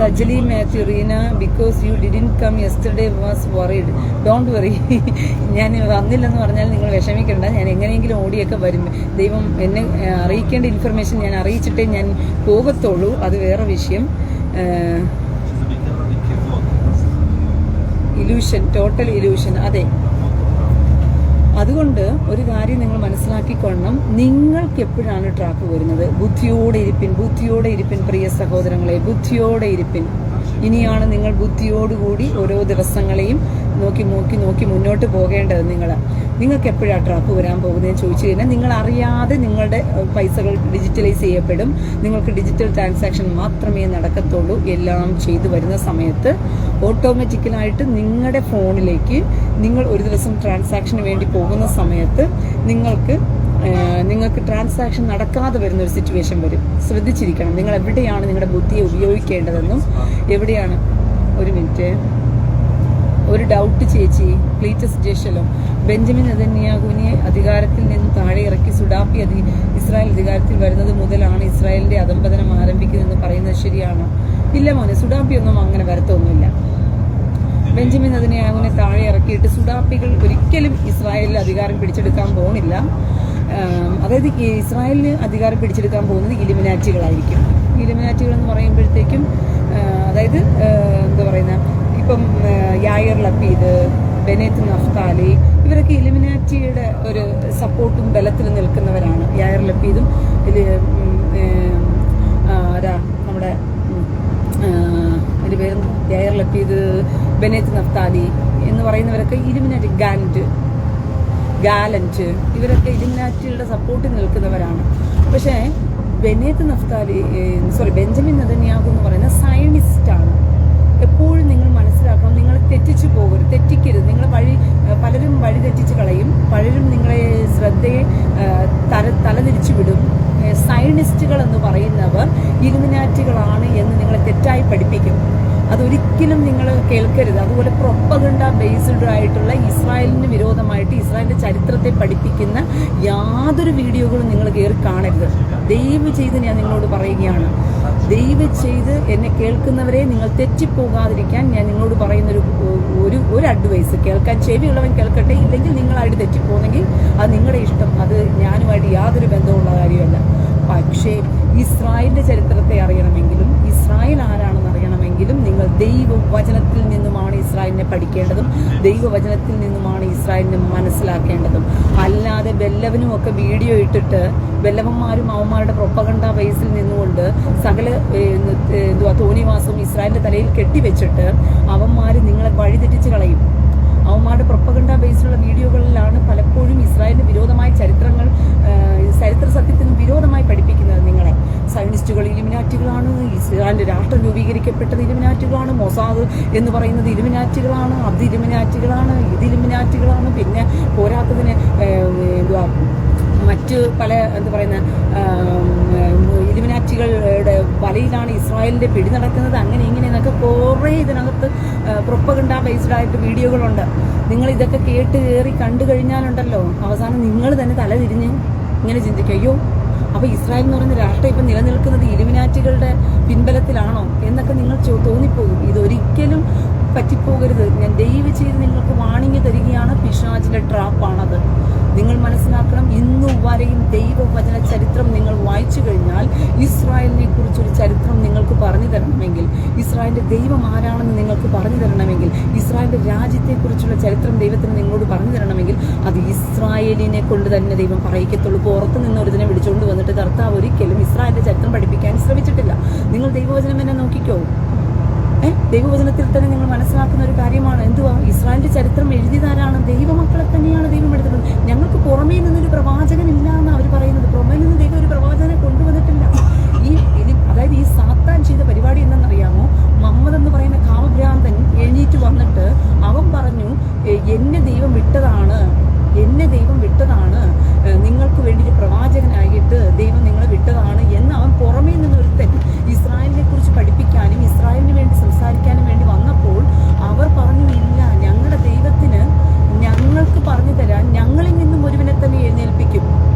Sajali Matthew, Reena, because you didn't come yesterday was worried. Don't worry. ഞാൻ വന്നില്ലെന്ന് പറഞ്ഞാൽ നിങ്ങൾ വിഷമിക്കേണ്ട. ഞാൻ എങ്ങനെയെങ്കിലും ഓടിയൊക്കെ വരും. ദൈവം എന്നെ അറിയിക്കേണ്ട ഇൻഫർമേഷൻ ഞാൻ അറിയിച്ചിട്ടേ ഞാൻ പോകത്തുള്ളൂ. അത് വേറെ വിഷയം. Total illusion. അതെ, അതുകൊണ്ട് ഒരു കാര്യം നിങ്ങൾ മനസ്സിലാക്കിക്കൊള്ളണം, നിങ്ങൾക്ക് എപ്പോഴാണ് ട്രാപ്പ് വരുന്നത്? ബുദ്ധിയോടെ ഇരിപ്പിൻ പ്രിയ സഹോദരങ്ങളെ, ബുദ്ധിയോടെ ഇരിപ്പിൻ. ഇനിയാണ് നിങ്ങൾ ബുദ്ധിയോടുകൂടി ഓരോ ദിവസങ്ങളെയും നോക്കി മുന്നോട്ട് പോകേണ്ടത്. നിങ്ങൾക്ക് എപ്പോഴാണ് ട്രാപ്പ് വരാൻ പോകുന്നതെന്ന് ചോദിച്ചു കഴിഞ്ഞാൽ, നിങ്ങൾ അറിയാതെ നിങ്ങളുടെ പൈസകൾ ഡിജിറ്റലൈസ് ചെയ്യപ്പെടും. നിങ്ങൾക്ക് ഡിജിറ്റൽ ട്രാൻസാക്ഷൻ മാത്രമേ നടക്കത്തുള്ളൂ. എല്ലാം ചെയ്തു വരുന്ന സമയത്ത് ഓട്ടോമാറ്റിക്കലായിട്ട് നിങ്ങളുടെ ഫോണിലേക്ക് നിങ്ങൾ ഒരു ദിവസം ട്രാൻസാക്ഷന് വേണ്ടി പോകുന്ന സമയത്ത് നിങ്ങൾക്ക് ട്രാൻസാക്ഷൻ നടക്കാതെ വരുന്ന ഒരു സിറ്റുവേഷൻ വരും. ശ്രദ്ധിച്ചിരിക്കണം നിങ്ങൾ എവിടെയാണ് നിങ്ങളുടെ ബുദ്ധിയെ ഉപയോഗിക്കേണ്ടതെന്നും എവിടെയാണ്. ഒരു മിനിറ്റ്, ഒരു ഡൗട്ട് ചേച്ചി. ക്ലീറ്റസ് ജേഷലോ, ബെഞ്ചമിൻ നെതന്യാഹുവിനെ അധികാരത്തിൽ നിന്ന് താഴെ ഇറക്കി സുഡാപ്പി ഇസ്രായേൽ അധികാരത്തിൽ വരുന്നത് മുതലാണ് ഇസ്രായേലിന്റെ അധംപതനം ആരംഭിക്കുന്നതെന്ന് പറയുന്നത് ശരിയാണോ? ഇല്ല മോനെ, സുഡാപ്പി ഒന്നും അങ്ങനെ വരത്തൊന്നുമില്ല. ബെഞ്ചമിൻ നെതന്യാഹുവിനെ താഴെ ഇറക്കിയിട്ട് സുഡാപ്പികൾ ഒരിക്കലും ഇസ്രായേലിൽ അധികാരം പിടിച്ചെടുക്കാൻ പോകുന്നില്ല. അതായത് ഇസ്രായേലിന് അധികാരം പിടിച്ചെടുക്കാൻ പോകുന്നത് ഇലുമിനാറ്റികളായിരിക്കും. ഇലുമിനാറ്റികൾ എന്ന് പറയുമ്പോഴത്തേക്കും അതായത് എന്താ പറയുന്ന ഇപ്പം യായർ ലപ്പീദ്, ബെനറ്റ് നഫ്താലി ഇവരൊക്കെ ഇലുമിനാറ്റിയുടെ ഒരു സപ്പോർട്ടും ബലത്തിൽ നിൽക്കുന്നവരാണ്. യായർ ലപ്പീദും നമ്മുടെ അതിൻ്റെ പേര് യായർ ലപ്പീദ്, ബെനറ്റ് നഫ്താലി എന്ന് പറയുന്നവരൊക്കെ ഇലുമിനാറ്റി, ഗാലന്റ് ഇവരൊക്കെ ഇലുമിനാറ്റിയുടെ സപ്പോർട്ടിൽ നിൽക്കുന്നവരാണ്. പക്ഷേ ബെഞ്ചമിൻ നെതന്യാഹു എന്ന് പറയുന്ന സയനിസ്റ്റാണ്. എപ്പോഴും നിങ്ങൾ മനസ്സിലാക്കണം, നിങ്ങൾ തെറ്റിക്കരുത്. നിങ്ങൾ പലരും വഴി തെറ്റിച്ച് കളയും, പലരും നിങ്ങളെ ശ്രദ്ധയെ തലതിരിച്ചു വിടും. സയനിസ്റ്റുകൾ എന്ന് പറയുന്നവർ ഇലുമിനാറ്റികളാണ് എന്ന് നിങ്ങളെ തെറ്റായി പഠിപ്പിക്കും. അതൊരിക്കലും നിങ്ങൾ കേൾക്കരുത്. അതുപോലെ പ്രൊപ്പഗണ്ട ബേസ്ഡ് ആയിട്ടുള്ള ഇസ്രായേലിന് വിരോധമായിട്ട് ഇസ്രായേലിന്റെ ചരിത്രത്തെ പഠിപ്പിക്കുന്ന യാതൊരു വീഡിയോകളും നിങ്ങൾ കയറി കാണരുത്. ദയവ് ചെയ്ത് ഞാൻ നിങ്ങളോട് പറയുകയാണ്, ദയവ് ചെയ്ത് എന്നെ കേൾക്കുന്നവരെ നിങ്ങൾ തെറ്റിപ്പോകാതിരിക്കാൻ ഞാൻ നിങ്ങളോട് പറയുന്ന ഒരു അഡ്വൈസ്, കേൾക്കാൻ ചെവിയുള്ളവൻ കേൾക്കട്ടെ, ഇല്ലെങ്കിൽ നിങ്ങളായിട്ട് തെറ്റിപ്പോകുന്നെങ്കിൽ അത് നിങ്ങളുടെ ഇഷ്ടം. അത് ഞാനുമായിട്ട് യാതൊരു ബന്ധമുള്ള കാര്യമല്ല. പക്ഷേ ഇസ്രായേലിന്റെ ചരിത്രത്തെ അറിയണമെങ്കിലും ഇസ്രായേൽ ആരാണെന്ന് അറിയണമെങ്കിലും നിങ്ങൾ ദൈവവചനത്തിൽ നിന്നുമാണ് ഇസ്രായേലിനെ പഠിക്കേണ്ടതും ദൈവവചനത്തിൽ നിന്നുമാണ് ഇസ്രായേലിനെ മനസ്സിലാക്കേണ്ടതും. അല്ലാതെ വെല്ലവനും ഒക്കെ വീഡിയോ ഇട്ടിട്ട് വെല്ലവന്മാരും അവന്മാരുടെ പ്രൊപ്പഗണ്ട ബേസിൽ നിന്നുകൊണ്ട് സകല തോന്നിവാസം ഇസ്രായേലിന്റെ തലയിൽ കെട്ടിവെച്ചിട്ട് അവന്മാർ നിങ്ങളെ വഴിതെറ്റിച്ച് കളയും. അവന്മാരുടെ പ്രൊപ്പഗണ്ട ബേസിലുള്ള വീഡിയോകളിലാണ് പലപ്പോഴും ഇസ്രായേലിന് വിരോധമായ ചരിത്ര സത്യത്തിന് വിരോധമായി പഠിപ്പിക്കുന്നത്. നിങ്ങളെ സയനിസ്റ്റുകൾ ഇലുമിനാറ്റികളാണ്, ഇസ്രായേലിന്റെ രാഷ്ട്രം രൂപീകരിക്കപ്പെട്ടത് ഇലുമിനാറ്റികളാണ്, മൊസാദ് എന്ന് പറയുന്നത് ഇലുമിനാറ്റികളാണ്, അത് ഇലുമിനാറ്റികളാണ്, ഇത് ഇലുമിനാറ്റികളാണ്. പിന്നെ പോരാത്തതിന് മറ്റ് പല എന്താ പറയുന്ന ഇലുമിനാറ്റികളുടെ വലയിലാണ് ഇസ്രായേലിന്റെ പിടി നടക്കുന്നത്. അങ്ങനെ ഇങ്ങനെ എന്നൊക്കെ കുറേ ഇതിനകത്ത് പ്രൊപ്പഗണ്ട ബേസ്ഡ് ആയിട്ട് വീഡിയോകളുണ്ട്. നിങ്ങൾ ഇതൊക്കെ കേട്ട് കയറി കണ്ടു കഴിഞ്ഞാലുണ്ടല്ലോ, അവസാനം നിങ്ങൾ തന്നെ തല തിരിഞ്ഞ് ഇങ്ങനെ ചിന്തിക്കും, അയ്യോ അപ്പൊ ഇസ്രായേൽ എന്ന് പറയുന്ന രാഷ്ട്രം ഇപ്പം നിലനിൽക്കുന്നത് ഇലുമിനാറ്റികളുടെ പിൻബലത്തിലാണോ എന്നൊക്കെ നിങ്ങൾ തോന്നിപ്പോകും. ഇതൊരിക്കലും പറ്റിപ്പോകരുത്. ഞാൻ ദയവ് ചെയ്ത് നിങ്ങൾക്ക് വാണിംഗ് തരികയാണ്. പിശാചിന്റെ ട്രാപ്പാണത്. നിങ്ങൾ മനസ്സിലാക്കണം, ഇന്നു വരെയും ദൈവവചന ചരിത്രം നിങ്ങൾ വായിച്ചു കഴിഞ്ഞാൽ ഇസ്രായേലിനെ കുറിച്ചൊരു ചരിത്രം നിങ്ങൾക്ക് പറഞ്ഞു തരണമെങ്കിൽ, ഇസ്രായേലിന്റെ ദൈവം ആരാണെന്ന് നിങ്ങൾക്ക് പറഞ്ഞു തരണമെങ്കിൽ, ഇസ്രായേലിന്റെ രാജ്യത്തെക്കുറിച്ചുള്ള ചരിത്രം ദൈവത്തിന് നിങ്ങളോട് പറഞ്ഞു തരണമെങ്കിൽ അത് ഇസ്രായേലിനെ കൊണ്ട് തന്നെ ദൈവം പറയിക്കത്തുള്ളൂ. പുറത്ത് നിന്ന് ഒരു ദിനം വിളിച്ചുകൊണ്ട് വന്നിട്ട് കർത്താവ് ഒരിക്കലും ഇസ്രായേലിന്റെ ചരിത്രം പഠിപ്പിക്കാൻ ശ്രമിച്ചിട്ടില്ല. നിങ്ങൾ ദൈവവചനം എന്നെ നോക്കിക്കോ. ദൈവവചനത്തിൽ തന്നെ നിങ്ങൾ മനസ്സിലാക്കുന്ന ഒരു കാര്യമാണ്. എന്തുവാ? ഇസ്രായേലിന്റെ ചരിത്രം എഴുതിയതാരാണ്? ദൈവമക്കളെ തന്നെയാണ് ദൈവം എടുത്തത്. ഞങ്ങൾക്ക് പുറമേ നിന്നൊരു പ്രവാചകൻ ഇല്ല എന്നാണ് അവർ പറയുന്നത്. പുറമേ നിന്ന് ദൈവം ഒരു പ്രവാചകനെ കൊണ്ടുവന്നിട്ടില്ല. അതായത് ഈ സാത്താൻ ചെയ്ത പരിപാടി എന്തെന്നറിയാമോ? മുഹമ്മദ് എന്ന് പറയുന്ന കാമഭ്രാന്തൻ എഴുന്നേറ്റ് വന്നിട്ട് അവൻ പറഞ്ഞു, എന്നെ ദൈവം വിട്ടതാണ്, നിങ്ങൾക്ക് വേണ്ടി ഒരു പ്രവാചകനായിട്ട് ദൈവം നിങ്ങളെ വിട്ടതാണ് എന്ന് അവൻ പുറമേ നിന്ന് ഒരുത്തൻ ഇസ്രായേലിനെ കുറിച്ച് പഠിപ്പിക്കാനും ഇസ്രായേലിന് വേണ്ടി സംസാരിക്കാനും വേണ്ടി വന്നപ്പോൾ അവർ പറഞ്ഞു, ഇല്ല, ഞങ്ങളുടെ ദൈവത്തിന് ഞങ്ങൾക്ക് പറഞ്ഞു തരാൻ ഞങ്ങളിൽ നിന്നും ഒരുവനെ തന്നെ എഴുന്നേൽപ്പിക്കും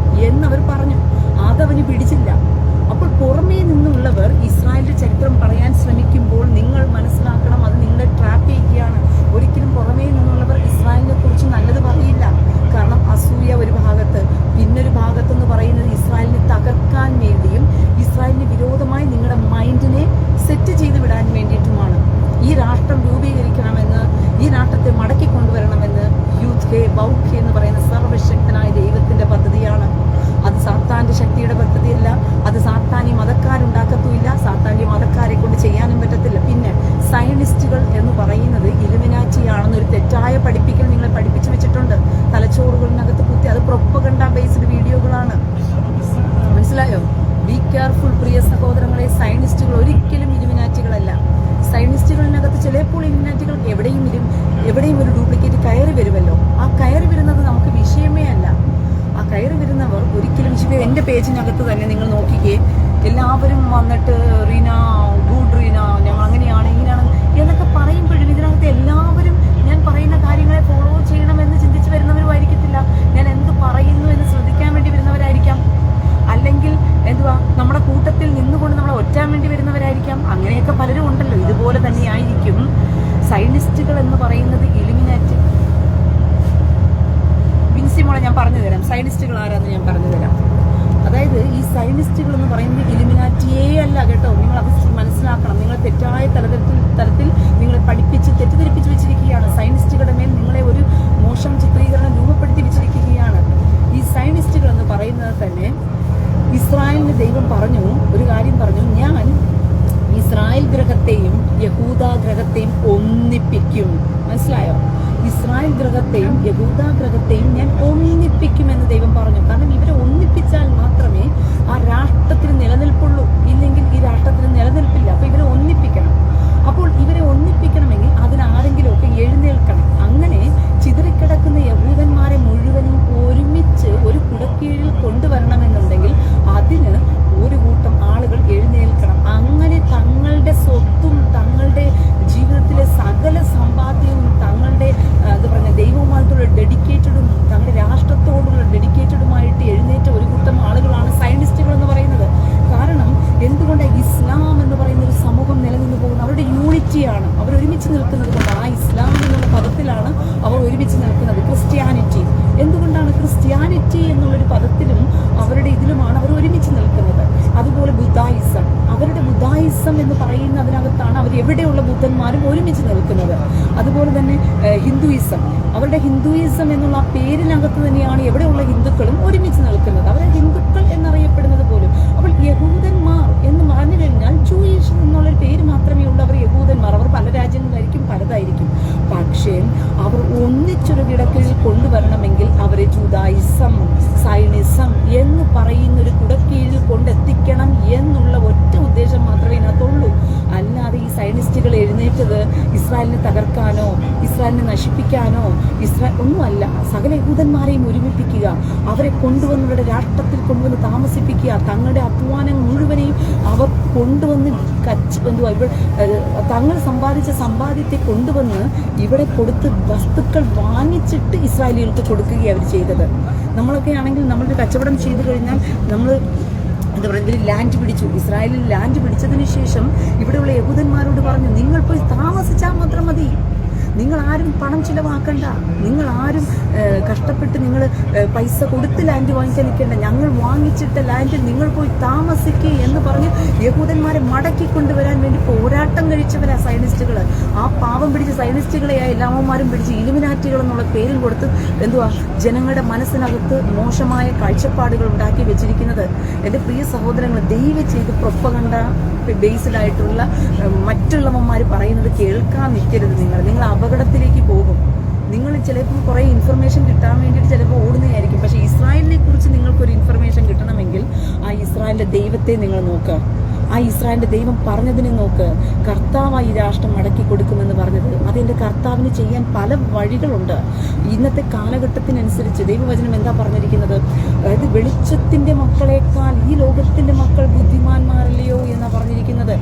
എന്നവർ പറഞ്ഞു. അതവന് പിടിച്ചില്ല. അപ്പോൾ പുറമേ നിന്നുള്ളവർ ഇസ്രായേലിന്റെ ചരിത്രം പറയാൻ ശ്രമിക്കുമ്പോൾ നിങ്ങൾ മനസ്സിലാക്കണം, അത് നിങ്ങളെ ട്രാപ്പ് ചെയ്യുകയാണ്. ഒരിക്കലും പുറമേ നിന്നുള്ളവർ ഇസ്രായേലിനെ കുറിച്ച് നല്ലത് പറയില്ല. കാരണം അസൂയ ഒരു ഭാഗത്ത്, പിന്നൊരു ഭാഗത്തെന്ന് പറയുന്നത് ഇസ്രായേലിനെ തകർക്കാൻ വേണ്ടിയും ഇസ്രായേലിന് വിരോധമായി നിങ്ങളുടെ മൈൻഡിനെ സെറ്റ് ചെയ്ത് വിടാൻ വേണ്ടിയിട്ടുമാണ്. ഈ രാഷ്ട്രം രൂപീകരിക്കണമെന്ന്, ഈ രാഷ്ട്രത്തെ മടക്കി കൊണ്ടുവരണമെന്ന് യൂത്ത് ബൗഖ് എന്ന് പറയുന്ന സർവശക്തനായ ദൈവത്തിന്റെ പദ്ധതിയാണ്. അത് സാത്താന്റെ ശക്തിയുടെ പദ്ധതിയല്ല. അത് സാത്താനി മതക്കാരുണ്ടാക്കത്തുമില്ല. സാത്താന്റെ മതക്കാരെ കൊണ്ട് ചെയ്യാനും പറ്റത്തില്ല. പിന്നെ സയനിസ്റ്റുകൾ എന്ന് പറയുന്നത് ഇലുമിനാറ്റിയാണെന്നൊരു തെറ്റായ പഠിപ്പിക്കൽ നിങ്ങളെ പഠിപ്പിച്ചു വെച്ചിട്ടുണ്ട് തലച്ചോറുകളിനകത്ത് കുത്തി. അത് പ്രൊപ്പഗണ്ട ബേസ്ഡ് വീഡിയോകളാണ്. മനസ്സിലായോ? ബി കെയർഫുൾ പ്രിയ സഹോദരങ്ങളെ. സയനിസ്റ്റുകൾ ഒരിക്കലും ഇലുമിനാറ്റികളല്ല. സയനിസ്റ്റുകളിനകത്ത് ചിലപ്പോൾ ഇലുമിനാറ്റികൾ എവിടെയും ഒരു ഡ്യൂപ്ലിക്കേറ്റ് കയറി വരുമല്ലോ. ആ കയറി വരുന്നത് നമുക്ക് വിഷയമേ അല്ല. ആ കയറി വരുന്നവർ ഒരിക്കലും എൻ്റെ പേജിനകത്ത് തന്നെ നിങ്ങൾ നോക്കിക്കേ, എല്ലാവരും വന്നിട്ട് റീന, ഗുഡ് റീന, ഞങ്ങൾ അങ്ങനെയാണ് ഇങ്ങനെയാണ് എന്നൊക്കെ പറയുമ്പോഴും ഇതിനകത്ത് എല്ലാവരും ഞാൻ പറയുന്ന കാര്യങ്ങളെ ഫോളോ ചെയ്യണമെന്ന് ചിന്തിച്ച് വരുന്നവരുമായിരിക്കത്തില്ല. ഞാൻ എന്ത് പറയുന്നു എന്ന് ശ്രദ്ധിക്കാൻ വേണ്ടി വരുന്നവരായിരിക്കാം. അല്ലെങ്കിൽ നമ്മുടെ കൂട്ടത്തിൽ നിന്നുകൊണ്ട് നമ്മളെ ഒറ്റാൻ വേണ്ടി വരുന്നവരായിരിക്കാം. അങ്ങനെയൊക്കെ പലരും ഉണ്ടല്ലോ. ഇതുപോലെ തന്നെയായിരിക്കും സയനിസ്റ്റുകൾ എന്ന് പറയുന്നത് ഇലുമിനാറ്റി. വിൻസിമോളെ ഞാൻ പറഞ്ഞു തരാം സയനിസ്റ്റുകൾ ആരാന്ന് ഞാൻ പറഞ്ഞു തരാം. അതായത് ഈ സയനിസ്റ്റുകൾ എന്ന് പറയുന്നത് ഇലുമിനാറ്റിയേ അല്ല കേട്ടോ. നിങ്ങൾ അത് മനസ്സിലാക്കണം. നിങ്ങൾ തെറ്റായ തലത്തിൽ നിങ്ങളെ പഠിപ്പിച്ച് തെറ്റിദ്ധരിപ്പിച്ച് വെച്ചിരിക്കുകയാണ്. സയനിസ്റ്റുകളുടെ മേൽ നിങ്ങളെ ഒരു മോശം ചിത്രീകരണം രൂപപ്പെടുത്തി വെച്ചിരിക്കുകയാണ്. ഈ സയനിസ്റ്റുകൾ എന്ന് പറയുന്നത് തന്നെ ഇസ്രായേലിന് ദൈവം പറഞ്ഞു ഒരു കാര്യം പറഞ്ഞു, ഞാൻ ഇസ്രായേൽ ഗ്രഹത്തെയും യഹൂദ ഗ്രഹത്തെയും ഒന്നിപ്പിക്കും. മനസ്സിലായോ? ഇസ്രായേൽ ഗ്രഹത്തെയും യഹൂദ ഗ്രഹത്തെയും ഞാൻ ഒന്നിപ്പിക്കുമെന്ന് ദൈവം പറഞ്ഞു. കാരണം ഇവരെ ഒന്നിപ്പിച്ചാൽ മാത്രമേ ആ രാഷ്ട്രത്തിന് നിലനിൽപ്പുള്ളൂ. ഇല്ലെങ്കിൽ ഈ രാഷ്ട്രത്തിന് നിലനിൽപ്പില്ല. അപ്പൊ ഇവരെ ഒന്നിപ്പിക്കണം. അപ്പോൾ ഇവരെ ഒന്നിപ്പിക്കണമെങ്കിൽ അതിനാരെങ്കിലുമൊക്കെ എഴുന്നേൽക്കണം. അങ്ങനെ ചിതറിക്കിടക്കുന്ന യഹൂദന്മാരെ മുഴുവനും ഒരുമിച്ച് ഒരു കുടക്കീഴിൽ കൊണ്ടുവരണമെന്നുണ്ടെങ്കിൽ അതിന് ഒരു കൂട്ടം ആളുകൾ എഴുന്നേൽക്കണം. അങ്ങനെ തങ്ങളുടെ സ്വത്തും തങ്ങളുടെ ജീവിതത്തിലെ സകല സമ്പാദ്യവും തങ്ങളുടെ എന്താ പറയുക ദൈവവുമായിട്ടുള്ള ഡെഡിക്കേറ്റഡും തങ്ങളുടെ രാഷ്ട്രത്തോടുള്ള ഡെഡിക്കേറ്റഡുമായിട്ട് എഴുന്നേറ്റ ഒരു കൂട്ടം ആളുകളാണ് സയനിസ്റ്റുകൾ എന്ന് പറയുന്നത്. കാരണം എന്തുകൊണ്ട് ഇസ്ലാം എന്ന് പറയുന്ന ഒരു സമൂഹം നിലനിന്ന് പോകുന്നത് അവരുടെ യൂണിറ്റിയാണ്. അവർ ഒരുമിച്ച് നിൽക്കുന്നത് കൊണ്ട് ആ ഇസ്ലാം എന്നുള്ള പദത്തിലാണ് അവർ ഒരുമിച്ച് നിൽക്കുന്നത്. ക്രിസ്ത്യാനിറ്റി എന്തുകൊണ്ടാണ് ക്രിസ്ത്യാനിറ്റി എന്നുള്ളൊരു പദത്തിലും അവരുടെ ഇതിലുമാണ് അവർ ഒരുമിച്ച് നിൽക്കുന്നത്. അതുപോലെ ബുദ്ധായിസം, അവരുടെ ബുദ്ധായിസം എന്ന് പറയുന്നതിനകത്താണ് അവർ എവിടെയുള്ള ബുദ്ധന്മാരും ഒരുമിച്ച് നിൽക്കുന്നത്. അതുപോലെ തന്നെ ഹിന്ദുയിസം, അവരുടെ ഹിന്ദുയിസം എന്നുള്ള ആ പേരിനകത്ത് തന്നെയാണ് എവിടെയുള്ള ഹിന്ദുക്കളും ഒരുമിച്ച് നിൽക്കുന്നത്. അവരെ ഹിന്ദുക്കൾ എന്നറിയപ്പെടുന്നത് പോലും. അപ്പോൾ യഹൂദന്മാർ എന്ന് പറഞ്ഞു കഴിഞ്ഞാൽ ജൂയിഷ് എന്നുള്ളൊരു പേര് മാത്രമേ ഉള്ളൂ. അവർ യഹൂദന്മാർ, അവർ പല രാജ്യങ്ങളിലായിരിക്കും, പലതായിരിക്കും. പക്ഷേ അവർ ഒന്നിച്ചൊരു കിടക്കീഴിൽ കൊണ്ടുവരണമെങ്കിൽ അവരെ ജൂദായിസം സയനിസം എന്ന് പറയുന്നൊരു കുടക്കീഴിൽ കൊണ്ടെത്തിക്കണം എന്നുള്ള ഒറ്റ ഉദ്ദേശം മാത്രമേ ഇതിനകത്തുള്ളൂ. അല്ലാതെ ഈ സയനിസ്റ്റുകൾ എഴുന്നേറ്റത് ഇസ്രായേലിനെ തകർക്കാനോ ഇസ്രായേലിനെ നശിപ്പിക്കാനോ ഒന്നുമല്ല. സകല യഹൂദന്മാരെയും ഒരുമിപ്പിക്കുക, അവരെ കൊണ്ടുവന്നവരുടെ രാഷ്ട്രത്തിൽ കൊണ്ടുവന്ന് താമസിപ്പിക്കുക, തങ്ങളുടെ അധ്വാനം മുഴുവനെയും അവർ കൊണ്ടുവന്ന് തങ്ങൾ സമ്പാദിച്ച സമ്പാദ്യത്തെ കൊണ്ടുവന്ന് ഇവിടെ കൊടുത്ത് വസ്തുക്കൾ വാങ്ങിച്ചിട്ട് ഇസ്രായേലികൾക്ക് കൊടുക്കുകയാണ് അവർ ചെയ്തത്. നമ്മളൊക്കെ ആണെങ്കിൽ നമ്മളൊരു കച്ചവടം ചെയ്തു കഴിഞ്ഞാൽ നമ്മൾ എന്താ പറയുക, ഇവർ ലാൻഡ് പിടിച്ചു. ഇസ്രായേലിൽ ലാൻഡ് പിടിച്ചതിന് ശേഷം ഇവിടെയുള്ള യഹൂദന്മാരോട് പറഞ്ഞു, നിങ്ങൾ പോയി താമസിച്ചാൽ മാത്രം മതി, നിങ്ങൾ ആരും പണം ചിലവാക്കണ്ട, നിങ്ങൾ ആരും കഷ്ടപ്പെട്ട് നിങ്ങൾ പൈസ കൊടുത്ത് ലാൻഡ് വാങ്ങിക്കാൻ നിൽക്കേണ്ട, ഞങ്ങൾ വാങ്ങിച്ചിട്ട ലാൻഡിൽ നിങ്ങൾ പോയി താമസിക്കുക എന്ന് പറഞ്ഞ് യഹൂദന്മാരെ മടക്കി കൊണ്ടുവരാൻ വേണ്ടി പോരാട്ടം കഴിച്ചവരാ സയനിസ്റ്റുകൾ. ആ പാവം പിടിച്ച സയനിസ്റ്റുകളെ ആ എല്ലാവന്മാരും പിടിച്ച് ഇലുമിനാറ്റികൾ എന്നുള്ള പേരും കൊടുത്ത് ജനങ്ങളുടെ മനസ്സിനകത്ത് മോശമായ കാഴ്ചപ്പാടുകൾ ഉണ്ടാക്കി വെച്ചിരിക്കുന്നത്. എൻ്റെ പ്രിയ സഹോദരങ്ങൾ, ദയവ് ചെയ്ത് പ്രൊപ്പഗണ്ട ബേസ്ഡ് ആയിട്ടുള്ള മറ്റുള്ളവന്മാർ പറയുന്നത് കേൾക്കാൻ നിൽക്കരുത്. നിങ്ങൾ അപകടത്തിലേക്ക് പോകും. നിങ്ങൾ ചിലപ്പോൾ കുറേ ഇൻഫർമേഷൻ കിട്ടാൻ വേണ്ടിയിട്ട് ചിലപ്പോൾ ഓടുന്നതായിരിക്കും. പക്ഷേ ഇസ്രായേലിനെ കുറിച്ച് നിങ്ങൾക്കൊരു ഇൻഫർമേഷൻ കിട്ടണമെങ്കിൽ ആ ഇസ്രായേലിൻ്റെ ദൈവത്തെ നിങ്ങൾ നോക്കുക. ആ ഇസ്രായേലിൻ്റെ ദൈവം പറഞ്ഞതിനെ നോക്ക്. കർത്താവായി ഈ രാഷ്ട്രം മടക്കി കൊടുക്കുമെന്ന് പറഞ്ഞത്, അതെൻ്റെ കർത്താവിന് ചെയ്യാൻ പല വഴികളുണ്ട്. ഇന്നത്തെ കാലഘട്ടത്തിനനുസരിച്ച് ദൈവവചനം എന്താ പറഞ്ഞിരിക്കുന്നത്? അതായത് വെളിച്ചത്തിൻ്റെ മക്കളെക്കാൾ ഈ ലോകത്തിൻ്റെ മക്കൾ ബുദ്ധിമാന്മാരല്ലയോ എന്നാണ് പറഞ്ഞിരിക്കുന്നത്.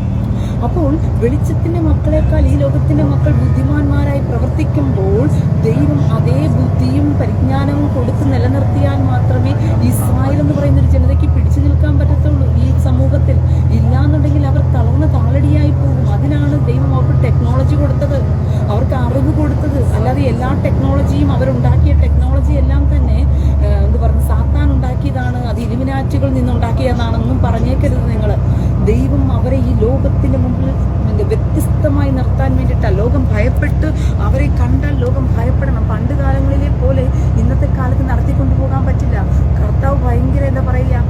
അപ്പോൾ വെളിച്ചത്തിൻ്റെ മക്കളെക്കാൾ ഈ ലോകത്തിൻ്റെ മക്കൾ ബുദ്ധിമാന്മാരായി പ്രവർത്തിക്കുമ്പോൾ ദൈവം അതേ ബുദ്ധിയും പരിജ്ഞാനവും കൊടുത്ത് നിലനിർത്തിയാൽ മാത്രമേ ഇസ്രായേൽ എന്ന് പറയുന്നൊരു ജനതയ്ക്ക് പിടിച്ചു നിൽക്കാൻ പറ്റത്തുള്ളൂ ഈ സമൂഹത്തിൽ. ഇല്ലാന്നുണ്ടെങ്കിൽ അവർ തളർന്ന് താളടിയായി പോകും. അതിനാണ് ദൈവം അവർക്ക് ടെക്നോളജി കൊടുത്തത്, അവർക്ക് അറിവ് കൊടുത്തത്. അല്ലാതെ എല്ലാ ടെക്നോളജിയും അവരുണ്ടാക്കിയ ടെക്നോളജി എല്ലാം തന്നെ സാത്താൻ ഉണ്ടാക്കിയതാണ്, അത് ഇലുമിനാറ്റികളിൽ നിന്നുണ്ടാക്കിയതാണെന്നും പറഞ്ഞേക്കരുത് നിങ്ങൾ. ദൈവം അവരെ ഈ ലോകത്തിന് മുമ്പിൽ വ്യത്യസ്തമായി നിർത്താൻ വേണ്ടിയിട്ടാണ്. ലോകം ഭയപ്പെട്ട് അവരെ കണ്ടാൽ ലോകം ഭയപ്പെടണം. പണ്ട് കാലങ്ങളിലെ പോലെ ഇന്നത്തെ കാലത്ത് നടത്തിക്കൊണ്ടു പോകാൻ പറ്റില്ല. കർത്താവ് ഭയങ്കര എന്താ പറയുക,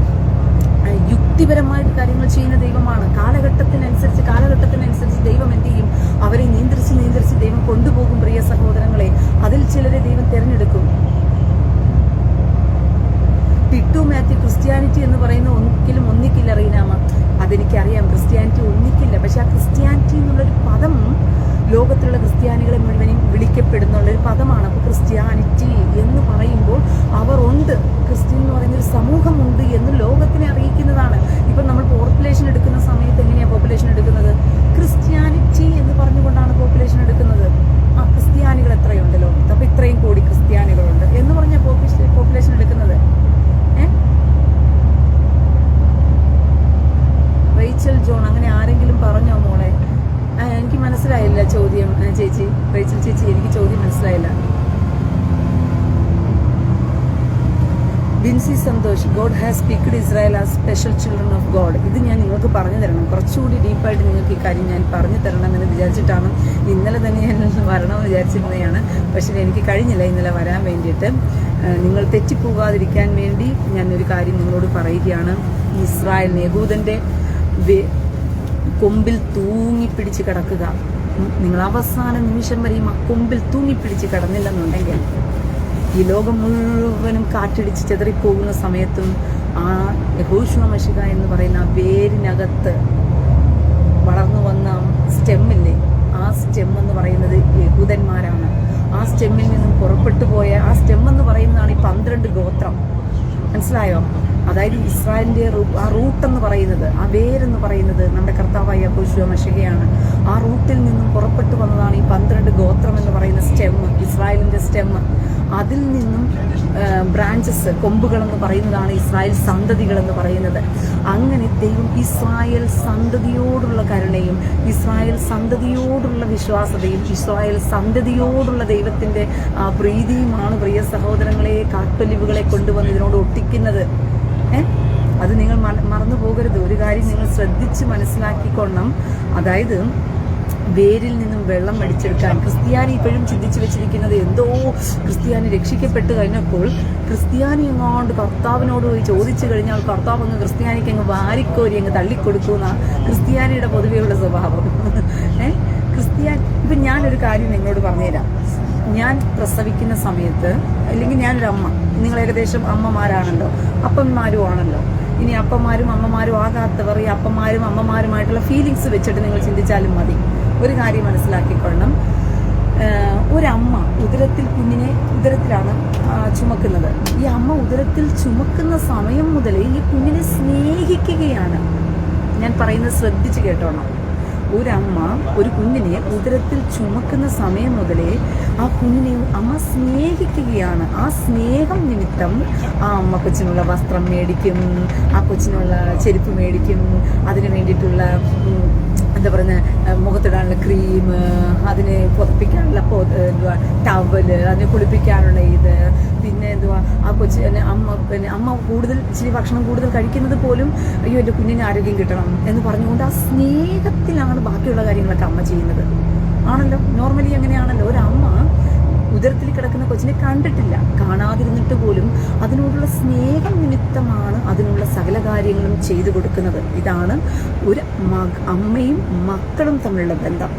യുക്തിപരമായിട്ട് കാര്യങ്ങൾ ചെയ്യുന്ന ദൈവമാണ്. കാലഘട്ടത്തിനനുസരിച്ച് ദൈവം എന്ത് ചെയ്യും? അവരെ നിയന്ത്രിച്ച് ദൈവം കൊണ്ടുപോകും. പ്രിയ സഹോദരങ്ങളെ, അതിൽ ചിലരെ ദൈവം തിരഞ്ഞെടുക്കും. ടിറ്റു മാത്യു ക്രിസ്ത്യാനിറ്റി എന്ന് പറയുന്ന ഒരിക്കലും ഒന്നിക്കില്ല റീനാമ. അതെനിക്കറിയാം, ക്രിസ്ത്യാനിറ്റി ഒന്നിക്കില്ല. പക്ഷെ ആ ക്രിസ്ത്യാനിറ്റി എന്നുള്ളൊരു പദം ലോകത്തിലുള്ള ക്രിസ്ത്യാനികളെ മുഴുവനും വിളിക്കപ്പെടുന്നുള്ളൊരു പദമാണ്. അപ്പോൾ ക്രിസ്ത്യാനിറ്റി എന്ന് പറയുമ്പോൾ അവർ ഉണ്ട്, ക്രിസ്ത്യൻ എന്ന് പറയുന്നൊരു സമൂഹമുണ്ട് എന്ന് ലോകത്തിനെ അറിയിക്കുന്നതാണ്. ഇപ്പം നമ്മൾ പോപ്പുലേഷൻ എടുക്കുന്ന സമയത്ത് എങ്ങനെയാണ് പോപ്പുലേഷൻ എടുക്കുന്നത്? ക്രിസ്ത്യാനിറ്റി എന്ന് പറഞ്ഞുകൊണ്ടാണ് പോപ്പുലേഷൻ എടുക്കുന്നത്. ആ ക്രിസ്ത്യാനികൾ എത്രയുണ്ട് ലോകത്ത്? അപ്പോൾ ഇത്രയും കോടി ക്രിസ്ത്യാനികളുണ്ട് എന്ന് പറഞ്ഞാൽ പോപ്പുലേഷൻ എടുക്കുന്നത്. റേച്ചൽ ജോൺ അങ്ങനെ ആരെങ്കിലും പറഞ്ഞോ മോളെ? എനിക്ക് മനസ്സിലായില്ല. ചോദ്യം ചേച്ചി റേച്ചൽ ചേച്ചി, എനിക്ക് ചോദ്യം മനസ്സിലായില്ല. Binsi Santhosh, God has speaked Israel as special children of God. ഇത് ഞാൻ നിങ്ങൾക്ക് പറഞ്ഞു തരണം, കുറച്ചുകൂടി ഡീപ്പായിട്ട് നിങ്ങൾക്ക് ഈ കാര്യം ഞാൻ പറഞ്ഞു തരണമെന്ന് വിചാരിച്ചിട്ടാണ്. ഇന്നലെ തന്നെ ഞാൻ വരണമെന്ന് വിചാരിച്ചിരുന്നതാണ്, പക്ഷേ എനിക്ക് കഴിഞ്ഞില്ല ഇന്നലെ വരാൻ വേണ്ടിയിട്ട്. നിങ്ങൾ തെറ്റിപ്പോകാതിരിക്കാൻ വേണ്ടി ഞാനൊരു കാര്യം നിങ്ങളോട് പറയുകയാണ്. ഇസ്രായേൽ യഹൂദൻ്റെ കൊമ്പിൽ തൂങ്ങിപ്പിടിച്ച് കിടക്കുക. നിങ്ങൾ അവസാന നിമിഷം വരെയും ആ കൊമ്പിൽ തൂങ്ങിപ്പിടിച്ച് കിടന്നില്ലെന്നുണ്ടെങ്കിൽ ഈ ലോകം മുഴുവനും കാറ്റടിച്ച് ചെതറിപ്പോകുന്ന സമയത്തും ആ യഹോശുവ മശിഹ എന്ന് പറയുന്ന ആ വേരിനകത്ത് വളർന്നു വന്ന സ്റ്റെമ്മില്ലേ, ആ സ്റ്റെം എന്ന് പറയുന്നത് യഹൂദന്മാരാണ്. ആ സ്റ്റെമ്മിൽ നിന്നും പുറപ്പെട്ടു പോയ ആ സ്റ്റെം എന്ന് പറയുന്നതാണ് ഈ 12 ഗോത്രം. മനസ്സിലായോ? അതായത് ഇസ്രായേലിൻ്റെ ആ റൂട്ടെന്ന് പറയുന്നത്, ആ വേരെന്ന് പറയുന്നത് നമ്മുടെ കർത്താവായ യഹോശുവ മശിഹയാണ്. ആ റൂട്ടിൽ നിന്നും പുറപ്പെട്ടു വന്നതാണ് ഈ 12 ഗോത്രം എന്ന് പറയുന്ന സ്റ്റെം, ഇസ്രായേലിൻ്റെ സ്റ്റെം. അതിൽ നിന്നും ബ്രാഞ്ചസ്, കൊമ്പുകളെന്ന് പറയുന്നതാണ് ഇസ്രായേൽ സന്തതികളെന്ന് പറയുന്നത്. അങ്ങനെ ദൈവം ഇസ്രായേൽ സന്തതിയോടുള്ള കരുണയും ഇസ്രായേൽ സന്തതിയോടുള്ള വിശ്വാസതയും ഇസ്രായേൽ സന്തതിയോടുള്ള ദൈവത്തിൻ്റെ പ്രീതിയുമാണ് പ്രിയ സഹോദരങ്ങളെ കാട്ടൊലിവുകളെ കൊണ്ടുവന്ന് ഇതിനോട് ഒട്ടിക്കുന്നത്. അത് നിങ്ങൾ മറന്നു പോകരുത്. ഒരു കാര്യം നിങ്ങൾ ശ്രദ്ധിച്ച് മനസ്സിലാക്കിക്കൊള്ളണം. അതായത് വേരിൽ നിന്നും വെള്ളം അടിച്ചെടുക്കാൻ ക്രിസ്ത്യാനി ഇപ്പോഴും ചിന്തിച്ചു വെച്ചിരിക്കുന്നത് എന്തോ ക്രിസ്ത്യാനി രക്ഷിക്കപ്പെട്ട് കഴിഞ്ഞപ്പോൾ ക്രിസ്ത്യാനി എങ്ങാണ്ട് കർത്താവിനോട് പോയി ചോദിച്ചു കഴിഞ്ഞാൽ കർത്താവ് അങ്ങ് ക്രിസ്ത്യാനിക്ക് അങ്ങ് വാരിക്കോരി അങ്ങ് തള്ളിക്കൊടുക്കുന്ന ക്രിസ്ത്യാനിയുടെ പൊതുവെയുള്ള സ്വഭാവം. ഇപ്പം ഞാനൊരു കാര്യം നിങ്ങളോട് പറഞ്ഞുതരാം. ഞാൻ പ്രസവിക്കുന്ന സമയത്ത്, അല്ലെങ്കിൽ ഞാനൊരു അമ്മ, നിങ്ങൾ ഏകദേശം അമ്മമാരാണല്ലോ, അപ്പന്മാരും ആണല്ലോ. ഇനി അപ്പന്മാരും അമ്മമാരും ആകാത്തവർ ഈ അപ്പന്മാരും അമ്മമാരുമായിട്ടുള്ള ഫീലിങ്സ് വെച്ചിട്ട് നിങ്ങൾ ചിന്തിച്ചാലും മതി. ഒരു കാര്യം മനസ്സിലാക്കിക്കൊള്ളണം. ഒരമ്മ ഉദരത്തിലാണ് ചുമക്കുന്നത്. ഈ അമ്മ ഉദരത്തിൽ ചുമക്കുന്ന സമയം മുതലേ ഈ കുഞ്ഞിനെ സ്നേഹിക്കുകയാണ്. ഞാൻ പറയുന്നത് ശ്രദ്ധിച്ച് കേട്ടോണം. ഒരമ്മ ഒരു കുഞ്ഞിനെ ഉദരത്തിൽ ചുമക്കുന്ന സമയം മുതലേ ആ കുഞ്ഞിനെ അമ്മ സ്നേഹിക്കുകയാണ്. ആ സ്നേഹം നിമിത്തം ആ അമ്മ കൊച്ചിനുള്ള വസ്ത്രം മേടിക്കും, ആ കൊച്ചിനുള്ള ചെരുപ്പ് മേടിക്കും, അതിന് വേണ്ടിയിട്ടുള്ള എന്താ പറയുന്നത് മുഖത്തിടാനുള്ള ക്രീം, അതിനെ പുതപ്പിക്കാനുള്ള ടവല്, അതിനെ കുളിപ്പിക്കാനുള്ള ഇത്, പിന്നെ എന്തുവാ ആ കൊച്ചിന് അമ്മ കൂടുതൽ ഇച്ചിരി ഭക്ഷണം കൂടുതൽ കഴിക്കുന്നത് പോലും അയ്യോ എൻ്റെ കുഞ്ഞിന് ആരോഗ്യം കിട്ടണം എന്ന് പറഞ്ഞുകൊണ്ട് ആ സ്നേഹത്തിലാണ് ബാക്കിയുള്ള കാര്യങ്ങളൊക്കെ അമ്മ ചെയ്യുന്നത്. ആണല്ലോ, നോർമലി അങ്ങനെയാണല്ലോ. ഒരമ്മ ഉദരത്തിൽ കിടക്കുന്ന കൊച്ചിനെ കണ്ടിട്ടില്ല, കാണാതിരുന്നിട്ട് പോലും അതിനോടുള്ള സ്നേഹം നിമിത്തമാണ് അതിനുള്ള സകല കാര്യങ്ങളും ചെയ്തു കൊടുക്കുന്നത്. ഇതാണ് ഒരു അമ്മയും മക്കളും തമ്മിലുള്ള ബന്ധം.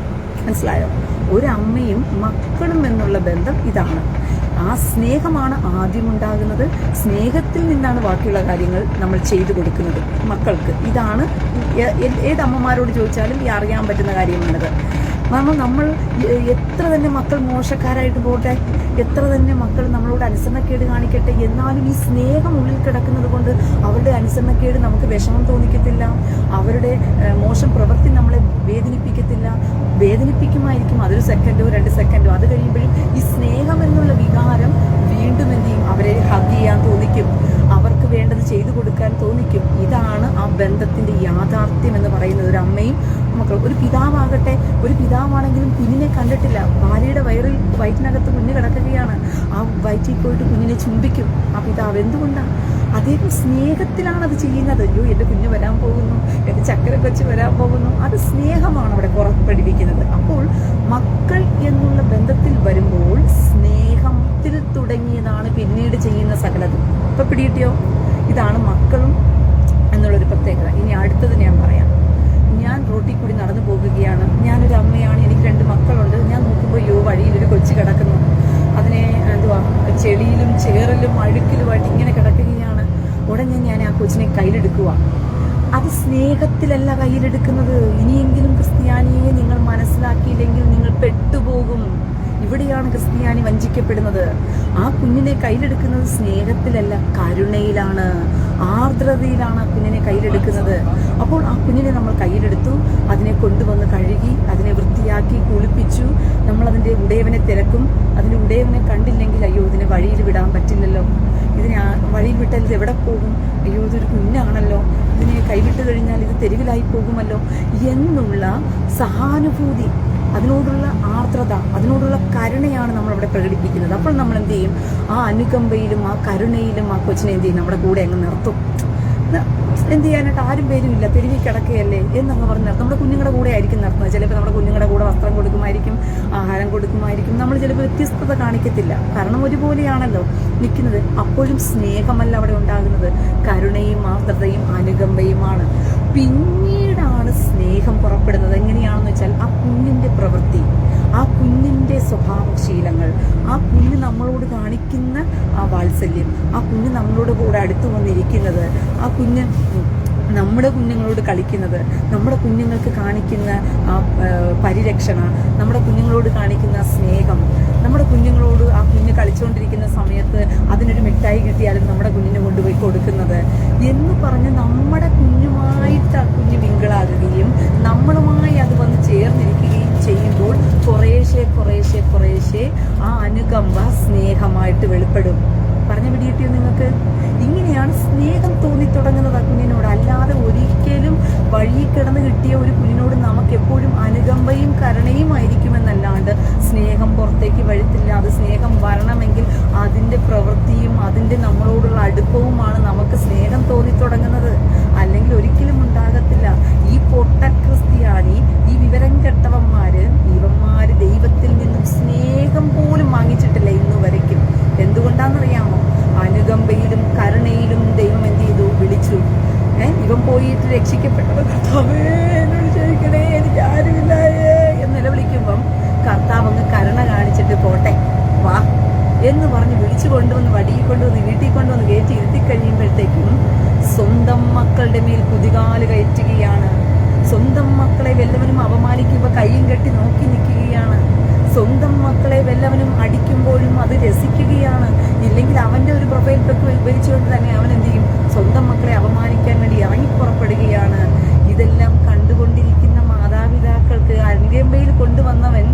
മനസ്സിലായോ? ഒരമ്മയും മക്കളും എന്നുള്ള ബന്ധം ഇതാണ്. ആ സ്നേഹമാണ് ആദ്യം ഉണ്ടാകുന്നത്. സ്നേഹത്തിൽ നിന്നാണ് ബാക്കിയുള്ള കാര്യങ്ങൾ നമ്മൾ ചെയ്തു കൊടുക്കുന്നത് മക്കൾക്ക്. ഇതാണ് ഏതമ്മമാരോട് ചോദിച്ചാലും അറിയാൻ പറ്റുന്ന കാര്യമാണിത്. കാരണം നമ്മൾ എത്ര തന്നെ മക്കൾ മോശക്കാരായിട്ട് പോട്ടെ, എത്ര തന്നെ മക്കൾ നമ്മളോട് അനുസരണക്കേട് കാണിക്കട്ടെ, എന്നാലും ഈ സ്നേഹം ഉള്ളിൽ കിടക്കുന്നത് കൊണ്ട് അവരുടെ അനുസരണക്കേട് നമുക്ക് വിഷമം തോന്നിക്കത്തില്ല, അവരുടെ മോശം പ്രവൃത്തി നമ്മളെ വേദനിപ്പിക്കത്തില്ല. വേദനിപ്പിക്കുമായിരിക്കും, അതൊരു സെക്കൻഡോ 2 സെക്കൻഡോ. അത് കഴിയുമ്പോഴും ഈ സ്നേഹം എന്നുള്ള വികാരം വീണ്ടും എന്ത് ചെയ്യും? അവരെ ഹഗ് ചെയ്യാൻ തോന്നിക്കും, അവർക്ക് വേണ്ടത് ചെയ്തു കൊടുക്കാൻ തോന്നിക്കും. ഇതാണ് ആ ബന്ധത്തിൻ്റെ യാഥാർത്ഥ്യം എന്ന് പറയുന്നത്. ഒരു അമ്മയും മക്കൾ. ഒരു പിതാവാകട്ടെ, ഒരു പിതാവാണെങ്കിലും കുഞ്ഞിനെ കണ്ടിട്ടില്ല, ഭാര്യയുടെ വയറ്റിനകത്ത് കുഞ്ഞ് കിടക്കുകയാണ്, ആ വയറ്റിൽ പോയിട്ട് കുഞ്ഞിനെ ചുംബിക്കും ആ പിതാവ്. എന്തുകൊണ്ടാണ്? അദ്ദേഹം സ്നേഹത്തിലാണ് അത് ചെയ്യുന്നത്. അയ്യോ എൻ്റെ കുഞ്ഞ് വരാൻ പോകുന്നു, എൻ്റെ ചക്കര കൊച്ച് വരാൻ പോകുന്നു, അത് സ്നേഹമാണ് അവിടെ പുറപ്പെടുവിക്കുന്നത്. അപ്പോൾ മക്കൾ എന്നുള്ള ബന്ധത്തിൽ വരുമ്പോൾ സ്നേഹത്തിൽ തുടങ്ങിയതാണ് പിന്നീട് ചെയ്യുന്ന സകലതും. ഇപ്പം പിടികിട്ടിയോ? ഇതാണ് മക്കളും എന്നുള്ളൊരു പ്രത്യേകത. ഇനി അടുത്തത് ഞാൻ പറയാം. ഞാൻ റോട്ടിൽ കൂടി നടന്നു പോകുകയാണ്. ഞാനൊരു അമ്മയാണ്, എനിക്ക് 2 മക്കളുണ്ട്. ഞാൻ നോക്കുമ്പോൾ വഴിയിലൊരു കൊച്ചു കിടക്കുന്നു. അതിനെ ചെളിയിലും ചേറിലും അഴുക്കിലുമായിട്ട് ഇങ്ങനെ കിടക്കുകയാണ്. ഉടനെ ഞാൻ ആ കൊച്ചിനെ കയ്യിലെടുക്കുക. അത് സ്നേഹത്തിലല്ല കയ്യിലെടുക്കുന്നത്. ഇനിയെങ്കിലും ക്രിസ്ത്യാനിയെ നിങ്ങൾ മനസ്സിലാക്കിയില്ലെങ്കിൽ നിങ്ങൾ പെട്ടുപോകും. ഇവിടെയാണ് ക്രിസ്ത്യാനി വഞ്ചിക്കപ്പെടുന്നത്. ആ കുഞ്ഞിനെ കയ്യിലെടുക്കുന്നത് സ്നേഹത്തിലല്ല, കരുണയിലാണ്, ആർദ്രതയിലാണ് ആ കുഞ്ഞിനെ കയ്യിലെടുക്കുന്നത്. അപ്പോൾ ആ കുഞ്ഞിനെ നമ്മൾ കയ്യിലെടുത്തു, അതിനെ കൊണ്ടുവന്ന് കഴുകി, അതിനെ വൃത്തിയാക്കി കുളിപ്പിച്ചു. നമ്മളതിൻ്റെ ഉടയവനെ തിരക്കും. അതിൻ്റെ ഉടയവനെ കണ്ടില്ലെങ്കിൽ അയ്യോ ഇതിനെ വഴിയിൽ വിടാൻ പറ്റില്ലല്ലോ, ഇതിനെ വഴിയിൽ വിട്ടാൽ ഇത് എവിടെ പോകും, അയ്യോ ഇതൊരു കുഞ്ഞാണല്ലോ, ഇതിനെ കൈവിട്ട് കഴിഞ്ഞാൽ ഇത് തെരുവിലായി പോകുമല്ലോ എന്നുള്ള സഹാനുഭൂതി അതിനോടുള്ള ആർദ്രത, അതിനോടുള്ള കരുണയാണ് നമ്മളവിടെ പ്രകടിപ്പിക്കുന്നത്. അപ്പോൾ നമ്മൾ എന്ത് ചെയ്യും? ആ അനുകമ്പയിലും ആ കരുണയിലും ആ കൊച്ചിനെ എന്ത് ചെയ്യും? നമ്മുടെ കൂടെ അങ്ങ് നിർത്തും. എന്ത് ചെയ്യാനായിട്ട് ആരും പേരുമില്ല, തെരുവിൽ കിടക്കുകയല്ലേ എന്നങ്ങ് പറഞ്ഞ് നിർത്തും. നമ്മുടെ കുഞ്ഞുങ്ങളുടെ കൂടെ ആയിരിക്കും നിർത്തുന്നത്. ചിലപ്പോൾ നമ്മുടെ കുഞ്ഞുങ്ങളുടെ കൂടെ വസ്ത്രം കൊടുക്കുമായിരിക്കും, ആഹാരം കൊടുക്കുമായിരിക്കും. നമ്മൾ ചിലപ്പോൾ വ്യത്യസ്തത കാണിക്കത്തില്ല, കാരണം ഒരുപോലെയാണല്ലോ നിൽക്കുന്നത്. അപ്പോഴും സ്നേഹമല്ല അവിടെ ഉണ്ടാകുന്നത്, കരുണയും ആർദ്രതയും അനുകമ്പയുമാണ്. പിന്നീടാണ് സ്നേഹം പുറപ്പെടുന്നത്. എങ്ങനെയാണെന്ന് വെച്ചാൽ ആ കുഞ്ഞിൻ്റെ പ്രവൃത്തി, ആ കുഞ്ഞിൻ്റെ സ്വഭാവശീലങ്ങൾ, ആ കുഞ്ഞ് നമ്മളോട് കാണിക്കുന്ന ആ വാത്സല്യം, ആ കുഞ്ഞ് നമ്മളോട് കൂടെ അടുത്തു വന്നിരിക്കുന്നത്, ആ കുഞ്ഞ് നമ്മുടെ കുഞ്ഞുങ്ങളോട് കളിക്കുന്നത്, നമ്മുടെ കുഞ്ഞുങ്ങൾക്ക് കാണിക്കുന്ന ആ പരിരക്ഷണ, നമ്മുടെ കുഞ്ഞുങ്ങളോട് കാണിക്കുന്ന സ്നേഹം, നമ്മുടെ കുഞ്ഞുങ്ങളോട് ആ കുഞ്ഞ് കളിച്ചുകൊണ്ടിരിക്കുന്ന സമയത്ത് അതിനൊരു മിഠായി കിട്ടിയാലും നമ്മുടെ കുഞ്ഞിനെ കൊണ്ടുപോയി കൊടുക്കുന്നത് എന്ന് പറഞ്ഞ് നമ്മുടെ കുഞ്ഞുമായിട്ട് ആ കുഞ്ഞ് മിങ്കിളാകുകയും നമ്മളുമായി അത് വന്ന് ചേർന്നിരിക്കുകയും ചെയ്യുമ്പോൾ കുറേശ്ശെ ആ അനുകമ്പ സ്നേഹമായിട്ട് വെളിപ്പെടും. പറഞ്ഞു പിടികിട്ടിയോ നിങ്ങൾക്ക്? ഇങ്ങനെയാണ് സ്നേഹം തോന്നിത്തുടങ്ങുന്നത് ആ കുഞ്ഞിനോട്. അല്ലാതെ ഒരിക്കലും വഴി കിടന്ന് കിട്ടിയ ഒരു കുഞ്ഞിനോട് നമുക്ക് എപ്പോഴും അനുകമ്പയും കരുണയും ആയിരിക്കുമെന്നല്ലാണ്ട് സ്നേഹം പുറത്തേക്ക് വഴത്തില്ല. അത് സ്നേഹം വരണമെങ്കിൽ അതിൻ്റെ പ്രവൃത്തിയും അതിൻ്റെ നമ്മളോടുള്ള അടുപ്പവുമാണ് നമുക്ക് സ്നേഹം തോന്നിത്തുടങ്ങുന്നത്. അല്ലെങ്കിൽ ഒരിക്കലും ഉണ്ടാകത്തില്ല. ഈ പൊട്ട ക്രിസ്ത്യാനി, ഈ വിവരം കെട്ടവന്മാര് ദൈവത്തിൽ നിന്നും സ്നേഹം പോലും വാങ്ങിച്ചിട്ടില്ല ഇന്നു വരയ്ക്കും. എന്തുകൊണ്ടാണെന്നറിയാമോ? അനുകമ്പയിലും കരുണയിലും ദൈവം എന്ത് ചെയ്തു? വിളിച്ചു. ഇവൻ പോയിട്ട് രക്ഷിക്കപ്പെട്ടവർ കർത്താവേ എന്നോട് ചോദിക്കണേ, എനിക്ക് ആരുമില്ലായേ എന്ന് നിലവിളിക്കുമ്പം കർത്താവ് അങ്ങ് കരുണ കാണിച്ചിട്ട് പോട്ടെ വാ എന്ന് പറഞ്ഞ് വിളിച്ചു കൊണ്ടുവന്ന് വടിയിൽ കൊണ്ടുവന്ന് വീട്ടിൽ കൊണ്ടുവന്ന് കയറ്റി ഇരുത്തി കഴിയുമ്പോഴത്തേക്കും സ്വന്തം മക്കളുടെ മേൽ കുതികാല് കയറ്റുകയാണ്. സ്വന്തം മക്കളെ വല്ലവനും അപമാനിക്കുമ്പോൾ കൈയും കെട്ടി നോക്കി നിൽക്കുകയാണ്. സ്വന്തം മക്കളെ വല്ലവനും അടിക്കുമ്പോഴും അത് രസിക്കുകയാണ്. ഇല്ലെങ്കിൽ അവൻ്റെ ഒരു പ്രൊഫൈൽ പിക്ക് ഉപയോഗിച്ചുകൊണ്ട് തന്നെ അവൻ എന്ത് ചെയ്യും? സ്വന്തം മക്കളെ അപമാനിക്കാൻ വേണ്ടി ഇറങ്ങിപ്പുറപ്പെടുകയാണ്. ഇതെല്ലാം കണ്ടുകൊണ്ടിരിക്കുന്ന മാതാപിതാക്കൾക്ക് അനുകമ്പയിൽ കൊണ്ടുവന്നവൻ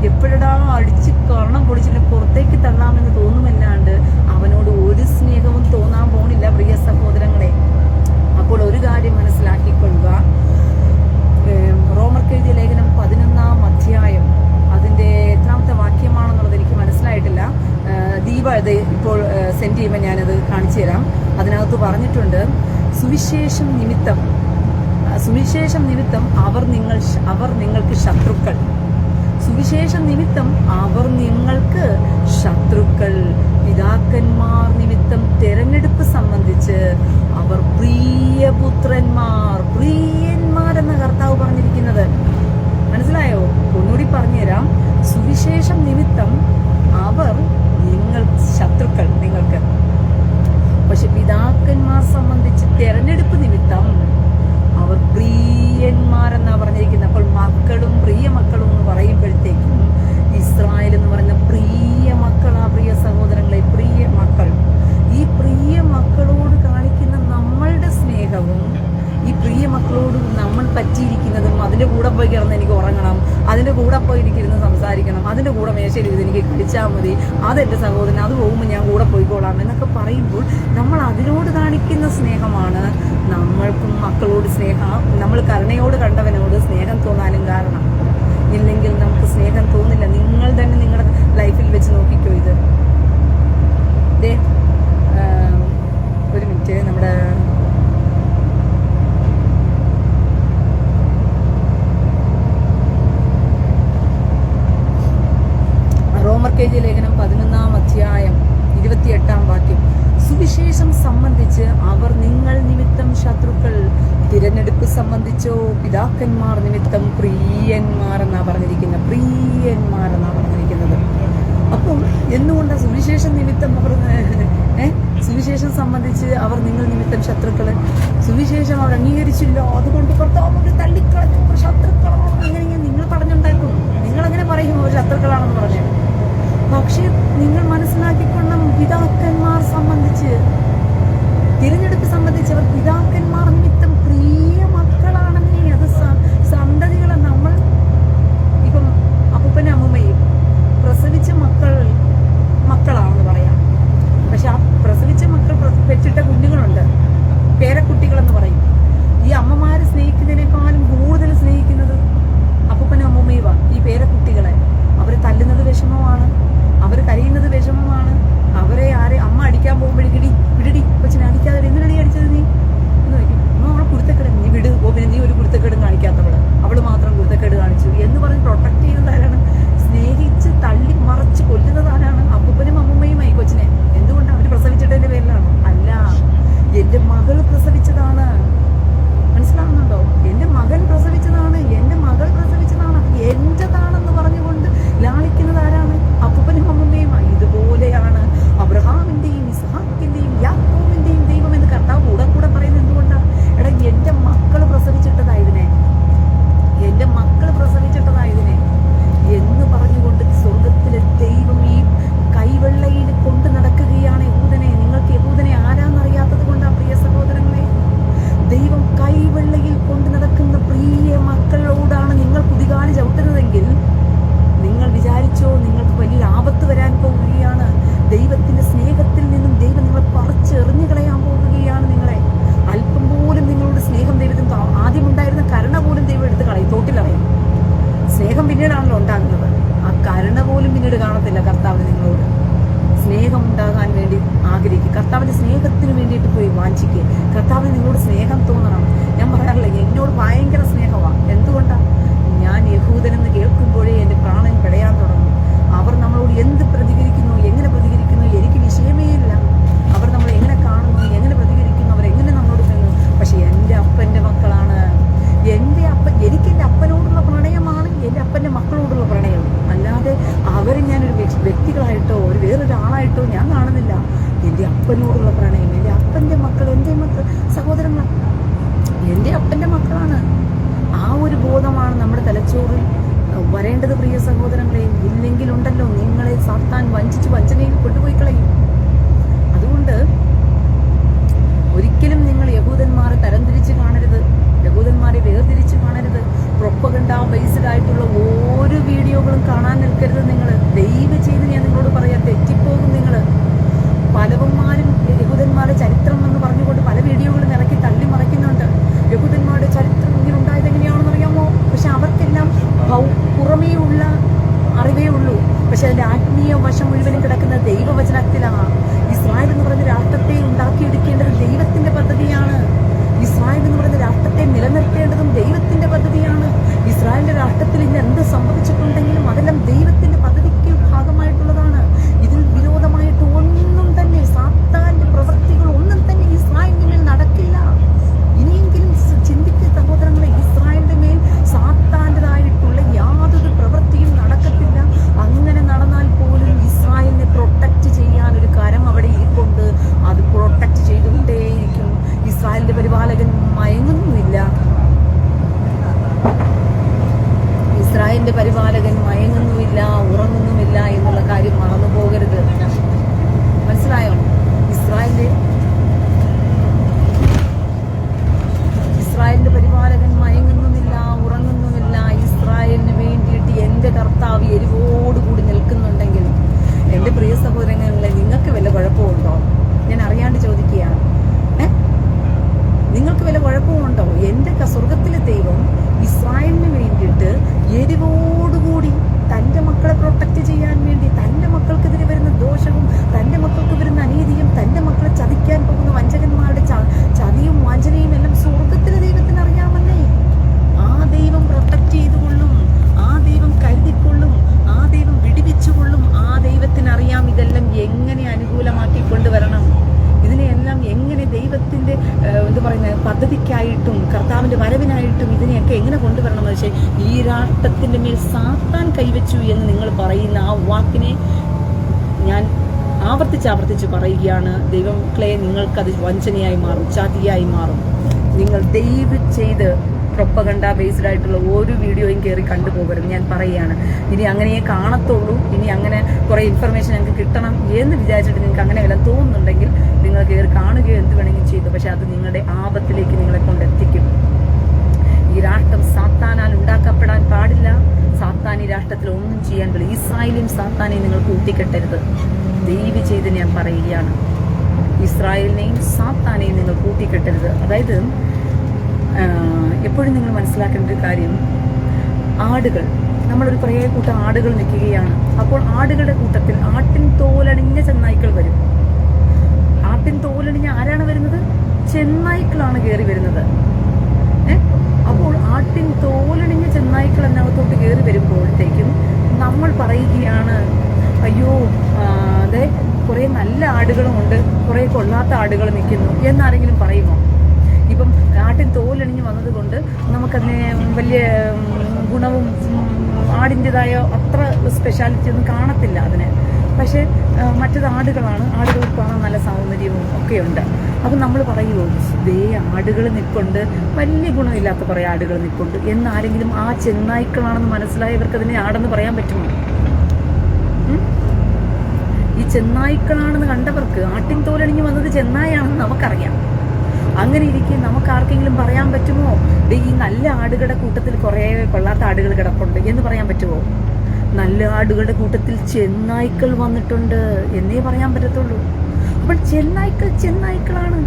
എപ്പോഴാ അടിച്ച് കർണം പൊടിച്ചിട്ട് പുറത്തേക്ക് തള്ളാമെന്ന് തോന്നുമല്ലാണ്ട് അവനോട് ഒരു സ്നേഹവും തോന്നാൻ പോണില്ല പ്രിയ സഹോദരങ്ങളെ. അപ്പോൾ ഒരു കാര്യം മനസ്സിലാക്കിക്കൊള്ളുക. റോമർക്ക് എഴുതിയ ലേഖനം 11-ാം അധ്യായം അതിൻ്റെ എത്രാമത്തെ വാക്യമാണെന്നുള്ളത് എനിക്ക് മനസ്സിലായിട്ടില്ല. ദീപ ഇത് ഇപ്പോൾ സെൻഡ് ചെയ്യുമ്പോൾ ഞാനത് കാണിച്ചു തരാം. അതിനകത്ത് പറഞ്ഞിട്ടുണ്ട്, സുവിശേഷം നിമിത്തം അവർ നിങ്ങൾക്ക് ശത്രുക്കൾ. സുവിശേഷം നിമിത്തം അവർ നിങ്ങൾക്ക് ശത്രുക്കൾ. പിതാക്കന്മാർ നിമിത്തം തെരഞ്ഞെടുപ്പ് സംബന്ധിച്ച് അവർ പ്രിയന്മാരെന്ന കർത്താവ് പറഞ്ഞിരിക്കുന്നത് മനസ്സിലായോ? ഒന്നുകൂടി പറഞ്ഞുതരാം. സുവിശേഷം നിമിത്തം അവർ ശത്രുക്കൾ നിങ്ങൾക്ക്, പക്ഷെ പിതാക്കന്മാർ സംബന്ധിച്ച് തെരഞ്ഞെടുപ്പ് നിമിത്തം അവർ പ്രിയന്മാരെന്നാ പറഞ്ഞിരിക്കുന്നത്. അപ്പോൾ മക്കളും പ്രിയ മക്കളും എന്ന് പറയുമ്പോഴത്തേക്കും ഇസ്രായേൽ എന്ന് പറയുന്ന പ്രിയ മക്കളാ പ്രിയ സഹോദരങ്ങളെ, പ്രിയ മക്കൾ. ഈ പ്രിയ മക്കളോട് കാണിക്കുന്ന നമ്മളുടെ സ്നേഹവും ഈ പ്രിയ മക്കളോട് നമ്മൾ പറ്റിയിരിക്കുന്നതും, അതിൻ്റെ കൂടെ പോയി കിടന്ന് എനിക്ക് ഉറങ്ങണം, അതിൻ്റെ കൂടെ പോയി എനിക്കിരുന്ന് സംസാരിക്കണം, അതിൻ്റെ കൂടെ മേശയിലിരുന്ന് എനിക്ക് കളിച്ചാൽ മതി, അതെൻ്റെ സഹോദരൻ, അത് പോകുമ്പോൾ ഞാൻ കൂടെ പോയിക്കോളാം എന്നൊക്കെ പറയുമ്പോൾ നമ്മൾ അതിനോട് കാണിക്കുന്ന സ്നേഹമാണ് നമ്മൾക്കും മക്കളോട് സ്നേഹം. നമ്മൾ കരുണയോട് കണ്ടവനോട് സ്നേഹം തോന്നാനും കാരണം. ഇല്ലെങ്കിൽ നമുക്ക് സ്നേഹം തോന്നില്ല. നിങ്ങൾ തന്നെ നിങ്ങളുടെ ലൈഫിൽ വെച്ച് നോക്കിക്കോ. ഇത് ഒരു മിനിറ്റ്, നമ്മുടെ റോമർക്ക് എഴുതിയ ലേഖനം 11-ാം അധ്യായം 28-ാം വാക്യം, സുവിശേഷം സംബന്ധിച്ച് അവർ നിങ്ങൾ നിമിത്തം ശത്രുക്കൾ, തിരഞ്ഞെടുപ്പ് സംബന്ധിച്ചോ പിതാക്കന്മാർ നിമിത്തം പ്രിയന്മാരെന്നാ പറഞ്ഞിരിക്കുന്നത്. അപ്പം എന്തുകൊണ്ടാണ് സുവിശേഷം നിമിത്തം അവർ സുവിശേഷം സംബന്ധിച്ച് അവർ നിങ്ങൾ നിമിത്തം ശത്രുക്കള്? സുവിശേഷം അവർ അംഗീകരിച്ചില്ല, അതുകൊണ്ട് കർത്താവ് തള്ളിക്കളഞ്ഞു, ശത്രുക്കളാണ്. അങ്ങനെ നിങ്ങൾ പറഞ്ഞുണ്ടാക്കും. നിങ്ങളങ്ങനെ പറയും അവർ ശത്രുക്കളാണെന്ന് പറഞ്ഞു. പക്ഷെ നിങ്ങൾ മനസ്സിലാക്കിക്കൊള്ളും, പിതാക്കന്മാർ സംബന്ധിച്ച്, തിരഞ്ഞെടുപ്പ് സംബന്ധിച്ച് അവർ പിതാക്കന്മാർ നിമിത്തം പ്രിയ മക്കളാണെന്നേ. അത് സന്തതികളെ നമ്മൾ ഇപ്പം അപ്പൂപ്പനും അമ്മൂമ്മയും പ്രസവിച്ച മക്കളാണെന്ന് പറയാം. പക്ഷെ ആ പ്രസവിച്ച മക്കൾ പെറ്റിട്ട കുഞ്ഞുങ്ങളുണ്ട്, പേരക്കുട്ടികളെന്ന് പറയും. ഈ അമ്മമാര് സ്നേഹിക്കുന്നതിനേക്കാളും കൂടുതൽ സ്നേഹിക്കുന്നത് അപ്പൂപ്പനും അമ്മൂമ്മയുമാണ് ഈ പേരക്കുട്ടികൾ. കാണത്തില്ല കർത്താവിന് നിങ്ങളോട്. സ്നേഹം ഉണ്ടാകാൻ വേണ്ടി ആഗ്രഹിക്കുക, കർത്താവിന്റെ സ്നേഹത്തിന് വേണ്ടിയിട്ട് പോയി വാഞ്ചിക്കുക. കർത്താവിന് നിങ്ങളോട് സ്നേഹം തോന്നണം. ഞാൻ പറയാറില്ല, എന്നോട് ഭയങ്കര സ്നേഹമാണ്. എന്തുകൊണ്ടാണ്? ഞാൻ യഹൂദനെന്ന് കേൾക്കുമ്പോഴേ എൻ്റെ പ്രാണൻ പിടയാൻ തുടങ്ങും. അവർ നമ്മളോട് എന്ത് പ്രതികരിക്കുന്നു, എങ്ങനെ പ്രതികരിക്കുന്നു, എനിക്ക് വിഷയമേ ഇല്ല. അവർ നമ്മൾ എങ്ങനെ കാണുന്നു, എങ്ങനെ പ്രതികരിക്കുന്നു, അവരെങ്ങനെ നമ്മളോട് ചെന്നു. പക്ഷെ എൻ്റെ അപ്പൻ്റെ മക്കളാണ്. എനിക്ക് എൻ്റെ അപ്പനോടുള്ള പ്രണയമാണ് എൻ്റെ അപ്പൻ്റെ മക്കളോടുള്ള പ്രണയം. അല്ലാതെ അവരെ ഞാനൊരു വ്യക്തികളായിട്ടോ ഒരു വേറൊരാളായിട്ടോ ഞാൻ കാണുന്നില്ല. എൻ്റെ അപ്പനോടുള്ള പ്രണയം, എൻ്റെ അപ്പൻ്റെ മക്കൾ, എൻ്റെ സഹോദരങ്ങളാണ്, എൻ്റെ അപ്പൻ്റെ മക്കളാണ്. ആ ഒരു ബോധമാണ് നമ്മുടെ തലച്ചോറിൽ വരേണ്ടത് പ്രിയ സഹോദരങ്ങളെ. ഇല്ലെങ്കിലുണ്ടല്ലോ നിങ്ങളെ സാത്താൻ വഞ്ചനയിൽ കൊണ്ടുപോയി കളയും. അതുകൊണ്ട് ഒരിക്കലും നിങ്ങൾ യഹൂദന്മാരെ തരംതിരിച്ച് കാണരുത്, യഹൂദന്മാരെ വേർതിരിച്ച് കാണരുത്. പ്രൊപ്പഗണ്ട ബേസ്ഡ് ആയിട്ടുള്ള ഓരോ വീഡിയോകളും കാണാൻ നിൽക്കരുത് നിങ്ങൾ. ദയവ് ചെയ്ത് ഞാൻ നിങ്ങളോട് പറയാം, തെറ്റിപ്പോകും നിങ്ങൾ. പലവന്മാരും യഹൂദന്മാരുടെ ചരിത്രം എന്ന് പറഞ്ഞുകൊണ്ട് പല വീഡിയോകളും ഇറക്കി തള്ളി മറയ്ക്കുന്നുണ്ട്. യഹൂദന്മാരുടെ ചരിത്രം ഇങ്ങനെ ഉണ്ടായത് എങ്ങനെയാണെന്ന് അറിയാമോ? പക്ഷെ അവർക്കെല്ലാം പുറമേ ഉള്ള അറിവേ ഉള്ളൂ. പക്ഷെ അതിന്റെ ആത്മീയ വശം മുഴുവനും കിടക്കുന്ന ദൈവവചനത്തിലാണ്. ഇസ്രായേൽ എന്ന് പറയുന്ന രാഷ്ട്രത്തെ ഉണ്ടാക്കിയെടുക്കേണ്ടത് ദൈവത്തിന്റെ പദ്ധതിയാണ്. ഇസ്രായേൽ എന്ന് പറയുന്ന രാഷ്ട്രത്തെ നിലനിർത്തേണ്ടതും ദൈവത്തിന്റെ പദ്ധതിയാണ്. ഇസ്രായേലിന്റെ രാഷ്ട്രത്തിൽ ഇന്ന് എന്ത് സംഭവിച്ചിട്ടുണ്ടെങ്കിലും അതെല്ലാം ദൈവത്തിന്റെ പദ്ധതിക്ക് ഭാഗമായിട്ടുള്ളതാണ്. ഇതിൽ വിരോധമായിട്ട് ഒന്നും തന്നെ സാത്താന്റെ പ്രവൃത്തികൾ ഒന്നും തന്നെ ഇസ്രായേലിന്റെ മേൽ നടക്കില്ല. ഇനിയെങ്കിലും ചിന്തിക്കുക സഹോദരങ്ങളെ, ഇസ്രായേലിന്റെ മേൽ സാത്താന്റേതായിട്ടുള്ള യാതൊരു പ്രവൃത്തിയും നടക്കത്തില്ല. അങ്ങനെ നടന്നാൽ പോലും ഇസ്രായേലിനെ പ്രൊട്ടക്ട് ചെയ്യാൻ ഒരു കരം അവിടെ ഇരിപ്പുണ്ട്. അത് പ്രൊട്ടക്ട് ചെയ്തുകൊണ്ടേയിരിക്കും. ഇസ്രായേലിന്റെ പരിപാലകൻ മയങ്ങുന്നുമില്ല. ഇസ്രായേലിന്റെ പരിപാലകൻ മയങ്ങുന്നുമില്ല, ഉറങ്ങുന്നുമില്ല എന്നുള്ള കാര്യം മറന്നു പോകരുത്. മനസ്സിലായോ? ഇസ്രായേലിന്റെ പരിപാലകൻ മയങ്ങുന്നുമില്ല, ഉറങ്ങുന്നുമില്ല. ഇസ്രായേലിന് വേണ്ടിയിട്ട് എൻ്റെ കർത്താവ് എരിവോടുകൂടി നിൽക്കുന്നുണ്ടെങ്കിൽ എൻ്റെ പ്രിയ സഹോദരങ്ങളെ, നിങ്ങൾക്ക് വല്ല കുഴപ്പമുണ്ടോ? ഞാൻ അറിയാണ്ട് ചോദിക്കുകയാണ്. നിങ്ങൾക്ക് വല്ല കുഴപ്പമുണ്ടോ? എൻ്റെ സ്വർഗത്തിലെ ദൈവം ഇസ്രായേലിന് വേണ്ടിയിട്ട് എരിവോടുകൂടി തൻ്റെ മക്കളെ പ്രൊട്ടക്ട് ചെയ്യാൻ വേണ്ടി, തൻ്റെ മക്കൾക്കെതിരെ വരുന്ന ദോഷവും തൻ്റെ മക്കൾക്ക് വരുന്ന അനീതിയും തൻ്റെ മക്കളെ ചതിക്കാൻ പോകുന്ന വഞ്ചകന്മാരുടെ ചതിയും വഞ്ചനയും എല്ലാം സ്വർഗത്തിലെ ദൈവത്തിന് അറിയാമല്ലേ? ആ ദൈവം പ്രൊട്ടക്ട് ചെയ്തുകൊള്ളും, ആ ദൈവം കരുതിക്കൊള്ളും, ആ ദൈവം വിടുവിച്ചുകൊള്ളും. ആ ദൈവത്തിന് അറിയാം ഇതെല്ലാം എങ്ങനെ അനുകൂലമാക്കി കൊണ്ടുവരണം, ഇതിനെയെല്ലാം എങ്ങനെ ദൈവത്തിൻ്റെ പദ്ധതിക്കായിട്ടും കർത്താവിൻ്റെ വരവിനായിട്ടും ഇതിനെയൊക്കെ എങ്ങനെ കൊണ്ടുവരണമെന്ന് വെച്ചാൽ ഈ രാഷ്ട്രത്തിൻ്റെ മേൽ സാത്താൻ കൈവച്ചു എന്ന് നിങ്ങൾ പറയുന്ന ആ വാക്കിനെ ഞാൻ ആവർത്തിച്ച് പറയുകയാണ്. ദൈവമക്കളെ, നിങ്ങൾക്കത് വഞ്ചനയായി മാറും, ചതിയായി മാറും. നിങ്ങൾ ദയവ് ചെയ്ത് പ്രൊപ്പഗണ്ട ബേസ്ഡ് ആയിട്ടുള്ള ഒരു വീഡിയോയും കയറി കണ്ടുപോകരുത്. ഞാൻ പറയുകയാണ്, ഇനി അങ്ങനെയേ കാണത്തുള്ളൂ. ഇനി അങ്ങനെ കുറേ ഇൻഫർമേഷൻ ഞങ്ങൾക്ക് കിട്ടണം എന്ന് വിചാരിച്ചിട്ട് നിങ്ങൾക്ക് അങ്ങനെ വല്ലതും തോന്നുന്നുണ്ടെങ്കിൽ നിങ്ങൾ കയറി കാണുകയോ എന്ത് വേണമെങ്കിലും ചെയ്തു. പക്ഷെ അത് നിങ്ങളുടെ ആപത്തിലേക്ക് നിങ്ങളെ കൊണ്ടെത്തിക്കും. ഈ രാഷ്ട്രം സാത്താനാൽ ഉണ്ടാക്കപ്പെടാൻ പാടില്ല. സാത്താൻ ഈ രാഷ്ട്രത്തിൽ ഒന്നും ചെയ്യാൻ കഴിയില്ല. ഇസ്രായേലും സാത്താനെയും നിങ്ങൾ കൂട്ടിക്കെട്ടരുത്. ദയവ് ചെയ്ത് ഞാൻ പറയുകയാണ്, ഇസ്രായേലിനെയും സാത്താനെയും നിങ്ങൾ കൂട്ടിക്കെട്ടരുത്. അതായത് എപ്പോഴും നിങ്ങൾ മനസ്സിലാക്കേണ്ട ഒരു കാര്യം, ആടുകൾ, നമ്മളൊരു കുറേ കൂട്ടം ആടുകൾ നിൽക്കുകയാണ്. അപ്പോൾ ആടുകളുടെ കൂട്ടത്തിൽ ആട്ടിൻ തോലണിഞ്ഞ ചെന്നായ്ക്കൾ വരും. ആട്ടിൻ തോലണിഞ്ഞ ആരാണ് വരുന്നത്? ചെന്നായ്ക്കളാണ് കയറി വരുന്നത്. അപ്പോൾ ആട്ടിൻ തോലണിഞ്ഞ ചെന്നായ്ക്കൾ അതിനകത്തോട്ട് കയറി വരുമ്പോഴത്തേക്കും നമ്മൾ പറയുകയാണ്, അയ്യോ അതെ കുറേ നല്ല ആടുകളുമുണ്ട്, കുറേ കൊള്ളാത്ത ആടുകൾ നിൽക്കുന്നു എന്നാരെങ്കിലും പറയുമോ? ഇപ്പം ആട്ടിൻ തോലണിഞ്ഞ് വന്നതുകൊണ്ട് നമുക്കതിനെ വലിയ ഗുണവും ആടിൻ്റെതായ അത്ര സ്പെഷ്യാലിറ്റി ഒന്നും കാണത്തില്ല അതിന്. പക്ഷേ മറ്റത് ആടുകളാണ്, ആടുകൾക്ക് കാണാൻ നല്ല സൗന്ദര്യവും ഒക്കെയുണ്ട്. അപ്പം നമ്മൾ പറയുമോ, ദേ ആടുകൾ നിൽപ്പുണ്ട്, വലിയ ഗുണമില്ലാത്ത കുറേ ആടുകൾ നിൽപ്പുണ്ട് എന്നാരെങ്കിലും ആ ചെന്നായ്ക്കളാണെന്ന് മനസ്സിലായവർക്ക് അതിനെ ആടെന്ന് പറയാൻ പറ്റുമോ? ഈ ചെന്നായ്ക്കളാണെന്ന് കണ്ടവർക്ക് ആട്ടിൻ തോലണിഞ്ഞ് വന്നത് ചെന്നായാണെന്ന് നമുക്കറിയാം. അങ്ങനെ ഇരിക്കെ നമുക്ക് ആർക്കെങ്കിലും പറയാൻ പറ്റുമോ, ഈ നല്ല ആടുകളുടെ കൂട്ടത്തിൽ കുറേ കൊള്ളാത്ത ആടുകൾ കിടപ്പുണ്ട് എന്ന് പറയാൻ പറ്റുമോ? നല്ല ആടുകളുടെ കൂട്ടത്തിൽ ചെന്നായ്ക്കൾ വന്നിട്ടുണ്ട് എന്നേ പറയാൻ പറ്റത്തുള്ളൂ. അപ്പോൾ ചെന്നായ്ക്കളാണ്.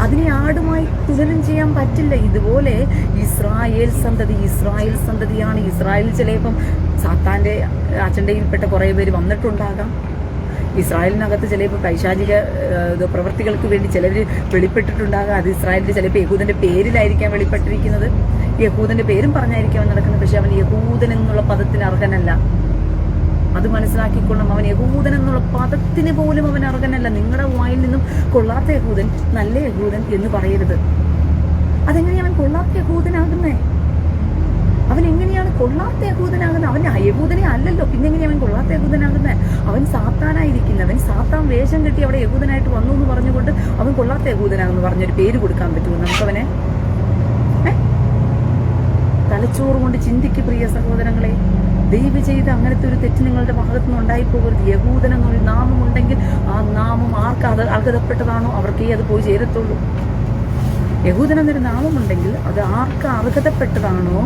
അതിനെ ആടുമായി തുലനം ചെയ്യാൻ പറ്റില്ല. ഇതുപോലെ ഇസ്രായേൽ സന്തതിയാണ്. ഇസ്രായേൽ ചിലപ്പം സാത്താന്റെ അജണ്ടയിൽപ്പെട്ട കുറേ പേര് വന്നിട്ടുണ്ടാകാം. ഇസ്രായേലിനകത്ത് ചിലപ്പോൾ പൈശാചിക പ്രവൃത്തികൾക്ക് വേണ്ടി ചിലർ വെളിപ്പെട്ടിട്ടുണ്ടാകാം. അത് ഇസ്രായേലിന്റെ ചിലപ്പോൾ യഹൂദന്റെ പേരിലായിരിക്കാം വെളിപ്പെട്ടിരിക്കുന്നത്. യഹൂദന്റെ പേരും പറഞ്ഞായിരിക്കാം നടക്കുന്നത്. പക്ഷെ അവൻ യഹൂദൻ എന്നുള്ള പദത്തിന് അർഹനല്ല. അത് മനസ്സിലാക്കിക്കൊള്ളണം. അവൻ യഹൂദൻ എന്നുള്ള പദത്തിന് പോലും അവൻ അർഹനല്ല. നിങ്ങളുടെ വായിൽ നിന്നും കൊള്ളാത്ത യഹൂദൻ, നല്ല യഹൂദൻ എന്ന് പറയരുത്. അതെങ്ങനെയാണ് അവൻ കൊള്ളാത്ത യഹൂദനാകുന്നേ? അവൻ എങ്ങനെയാണ് കൊള്ളാത്ത യഹൂദനാകുന്നത്? അവൻ യഹൂദനെ അല്ലല്ലോ, പിന്നെ എങ്ങനെയാണ് അവൻ കൊള്ളാത്ത യഹൂദനാകുന്നത്? അവൻ സാത്താനായിരിക്കുന്നവൻ. സാത്താൻ വേഷം കെട്ടി അവിടെ യഹൂദനായിട്ട് വന്നു എന്ന് പറഞ്ഞുകൊണ്ട് അവൻ കൊള്ളാത്ത യഹൂദനാണെന്ന് പറഞ്ഞൊരു പേര് കൊടുക്കാൻ പറ്റുമോ നമുക്കവനെ? തലച്ചോറ് കൊണ്ട് ചിന്തിക്ക് പ്രിയ സഹോദരങ്ങളെ. ദയവ് ചെയ്ത് അങ്ങനത്തെ ഒരു തെറ്റ് നിങ്ങളുടെ ഭാഗത്തു നിന്ന് ഉണ്ടായിപ്പോകരുത്. യഹൂദൻ എന്നൊരു നാമം ഉണ്ടെങ്കിൽ ആ നാമം ആർക്ക് അർഹതപ്പെട്ടതാണോ അവർക്കേ അത് പോയി ചേരത്തുള്ളൂ. യഹൂദൻ എന്നൊരു നാമമുണ്ടെങ്കിൽ അത് ആർക്ക് അർഹതപ്പെട്ടതാണോ,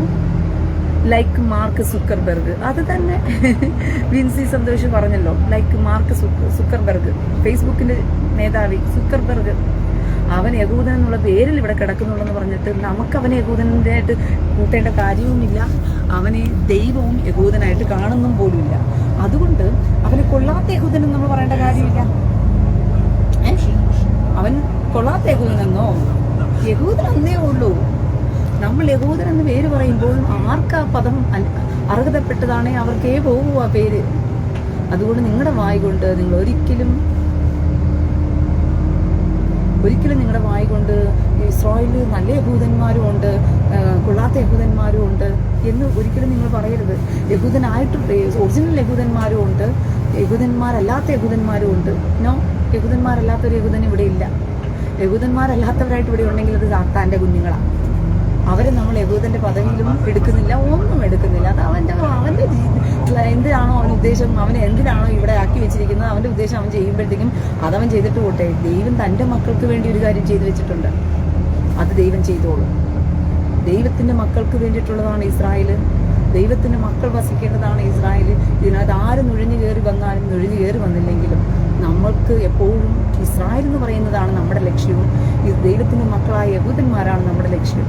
ലൈക്ക് മാർക്ക് സുക്കർബർഗ്, അത് തന്നെ വിൻസി സന്തോഷ് പറഞ്ഞല്ലോ, ലൈക്ക് മാർക്ക് സുക്കർബർഗ്, ഫേസ്ബുക്കിന്റെ മേധാവി സുക്കർബർഗ്. അവൻ യഹൂദൻ എന്നുള്ള പേരിൽ ഇവിടെ കിടക്കുന്നുള്ളെന്ന് പറഞ്ഞിട്ട് നമുക്ക് അവനെ യഹൂദൻ്റെ ആയിട്ട് കൂട്ടേണ്ട കാര്യവുമില്ല. അവനെ ദൈവവും യഹൂദനായിട്ട് കാണുന്നും പോലുമില്ല. അതുകൊണ്ട് അവനെ കൊള്ളാത്ത യഹൂദൻ നമ്മൾ പറയേണ്ട കാര്യമില്ല. അവൻ കൊള്ളാത്ത യഹൂദനെന്നോ? യഹൂദൻ എന്നേ ഉള്ളൂ. നമ്മൾ യഹൂദൻ എന്ന് പേര് പറയുമ്പോൾ ആർക്കാ പദം അർഹതപ്പെട്ടതാണേ അവർക്കേ പോകൂ ആ പേര്. അതുകൊണ്ട് നിങ്ങളുടെ വായി കൊണ്ട് നിങ്ങൾ ഒരിക്കലും നിങ്ങളുടെ വായി കൊണ്ട് ഇസ്രായേലിൽ നല്ല യഹൂദന്മാരും ഉണ്ട്, കൊള്ളാത്ത യഹൂദന്മാരും ഉണ്ട് എന്ന് ഒരിക്കലും നിങ്ങൾ പറയരുത്. യഹൂദനായിട്ട് ഒറിജിനൽ യഹൂദന്മാരും ഉണ്ട്, യഹൂദന്മാരല്ലാത്ത യഹൂദന്മാരും ഉണ്ട്. നോ, യഹൂദന്മാരല്ലാത്തൊരു യഹൂദൻ ഇവിടെ ഇല്ല. യഹൂദന്മാരല്ലാത്തവരായിട്ട് ഇവിടെ ഉണ്ടെങ്കിൽ അത് സാത്താന്റെ കുഞ്ഞുങ്ങളാണ്. അവരെ നമ്മൾ യഹൂദന്റെ പദവിയിലും എടുക്കുന്നില്ല, ഒന്നും എടുക്കുന്നില്ല. അത് അവന്റെ എന്തിനാണോ അവൻ ഉദ്ദേശം, അവൻ എന്തിനാണോ ഇവിടെ ആക്കി വെച്ചിരിക്കുന്നത്, അവന്റെ ഉദ്ദേശം അവൻ ചെയ്യുമ്പോഴത്തേക്കും അതവൻ ചെയ്തിട്ട് പോട്ടെ. ദൈവം തന്റെ മക്കൾക്ക് വേണ്ടി ഒരു കാര്യം ചെയ്തു വെച്ചിട്ടുണ്ട്, അത് ദൈവം ചെയ്തോളും. ദൈവത്തിന്റെ മക്കൾക്ക് വേണ്ടിയിട്ടുള്ളതാണ് ഇസ്രായേല്. ദൈവത്തിന്റെ മക്കൾ വസിക്കേണ്ടതാണ് ഇസ്രായേല്. ഇതിനകത്ത് ആര് നുഴഞ്ഞു കയറി വന്നാലും നുഴഞ്ഞു കയറി വന്നില്ലെങ്കിലും നമ്മൾക്ക് എപ്പോഴും ഇസ്രായേൽ എന്ന് പറയുന്നതാണ് നമ്മുടെ ലക്ഷ്യവും. ഇത് ദൈവത്തിന്റെ മക്കളായ യഹൂദന്മാരാണ് നമ്മുടെ ലക്ഷ്യം.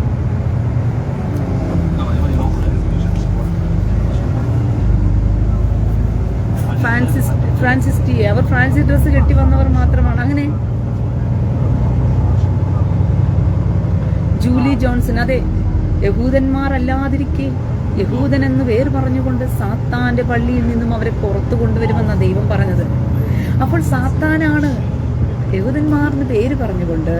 ഫ്രാൻസിസ് ടി, അവർ ഫ്രാൻസി ഡ്രസ്സ് കെട്ടി വന്നവർ മാത്രമാണ് അങ്ങനെ. ജൂലി ജോൺസൺ, അതെ, യഹൂദന്മാർ അല്ലാതിരിക്കെ യഹൂദൻ എന്ന് പേര് പറഞ്ഞുകൊണ്ട് സാത്താന്റെ പള്ളിയിൽ നിന്നും അവരെ പുറത്തു കൊണ്ടുവരുമെന്നാണ് ദൈവം പറഞ്ഞത്. അപ്പോൾ സാത്താനാണ് യഹൂദന്മാർന്ന് പേര് പറഞ്ഞുകൊണ്ട്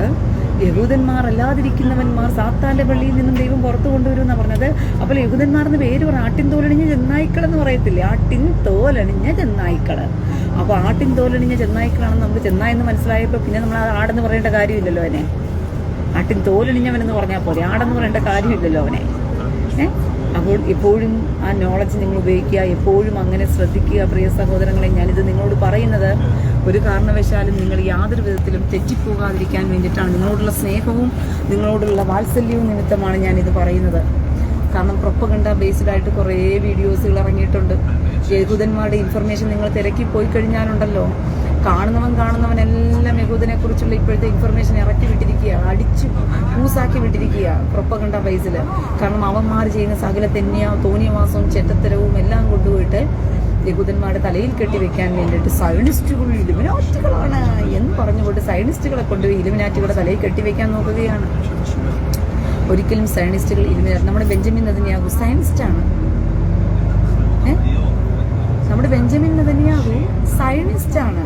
യഹൂദന്മാർ അല്ലാതിരിക്കുന്നവന്മാർ സാത്താന്റെ പള്ളിയിൽ നിന്നും ദൈവം പുറത്തു കൊണ്ടുവരുമെന്നാണ് പറഞ്ഞത്. അപ്പോൾ യഹൂദന്മാർന്ന് പേര് പറഞ്ഞ ആട്ടിൻ തോലണിഞ്ഞ ചെന്നായ്ക്കളെന്ന് പറയത്തില്ലേ, ആട്ടിൻ തോലണിഞ്ഞ ചെന്നായ്ക്കള്. അപ്പോൾ ആട്ടിൻ തോലണിഞ്ഞ ചെന്നായ്ക്കളാണെന്ന് നമുക്ക് ചെന്നായെന്ന് മനസ്സിലായപ്പോൾ പിന്നെ നമ്മൾ അത് ആടെന്ന് പറയേണ്ട കാര്യമില്ലല്ലോ അവനെ. ആട്ടിൻ തോലണിഞ്ഞവനെന്ന് പറഞ്ഞാൽ പോലെ ആടെന്ന് പറയേണ്ട കാര്യമില്ലല്ലോ അവനെ. അപ്പോൾ എപ്പോഴും ആ നോളജ് നിങ്ങൾ ഉപയോഗിക്കുക, എപ്പോഴും അങ്ങനെ ശ്രദ്ധിക്കുക പ്രിയ സഹോദരങ്ങളെ. ഞാനിത് നിങ്ങളോട് പറയുന്നത് ഒരു കാരണവശാലും നിങ്ങൾ യാതൊരു വിധത്തിലും തെറ്റിപ്പോകാതിരിക്കാൻ വേണ്ടിയിട്ടാണ്. നിങ്ങളോടുള്ള സ്നേഹവും നിങ്ങളോടുള്ള വാത്സല്യവും നിമിത്തമാണ് ഞാനിത് പറയുന്നത്. കാരണം പ്രൊപ്പഗണ്ട ബേസ്ഡ് ആയിട്ട് കുറേ വീഡിയോസുകൾ ഇറങ്ങിയിട്ടുണ്ട്. യഹൂദന്മാരുടെ ഇൻഫർമേഷൻ നിങ്ങൾ തിരക്കി പോയി കഴിഞ്ഞാലുണ്ടല്ലോ, കാണുന്നവനെല്ലാം യഹൂദനെ കുറിച്ചുള്ള ഇപ്പോഴത്തെ ഇൻഫർമേഷൻ ഇറക്കി വിട്ടിരിക്കുക, അടിച്ച് പൂസാക്കി വിട്ടിരിക്കുക പ്രൊപ്പഗണ്ട ബേസിൽ. കാരണം അവന്മാർ ചെയ്യുന്ന സകല തോന്നിയവാസവും ചെറ്റത്തരവും എല്ലാം കൊണ്ടുപോയിട്ട് യഹൂദന്മാരുടെ തലയിൽ കെട്ടിവെക്കാൻ വേണ്ടിയിട്ട് സയനിസ്റ്റുകൾ ഇലുമിനാറ്റുകളാണ് എന്ന് പറഞ്ഞുകൊണ്ട് സയനിസ്റ്റുകളെ കൊണ്ടുപോയി ഇലുമിനാറ്റുകളുടെ തലയിൽ കെട്ടിവെക്കാൻ നോക്കുകയാണ്. ഒരിക്കലും സയനിസ്റ്റുകൾ ഇലുമിനാറ്റ്, നമ്മുടെ ബെഞ്ചമിൻ നെതന്യാഹു സയനിസ്റ്റാണ്. നമ്മുടെ ബെഞ്ചമിൻ നെതന്യാഹു സയനിസ്റ്റാണ്.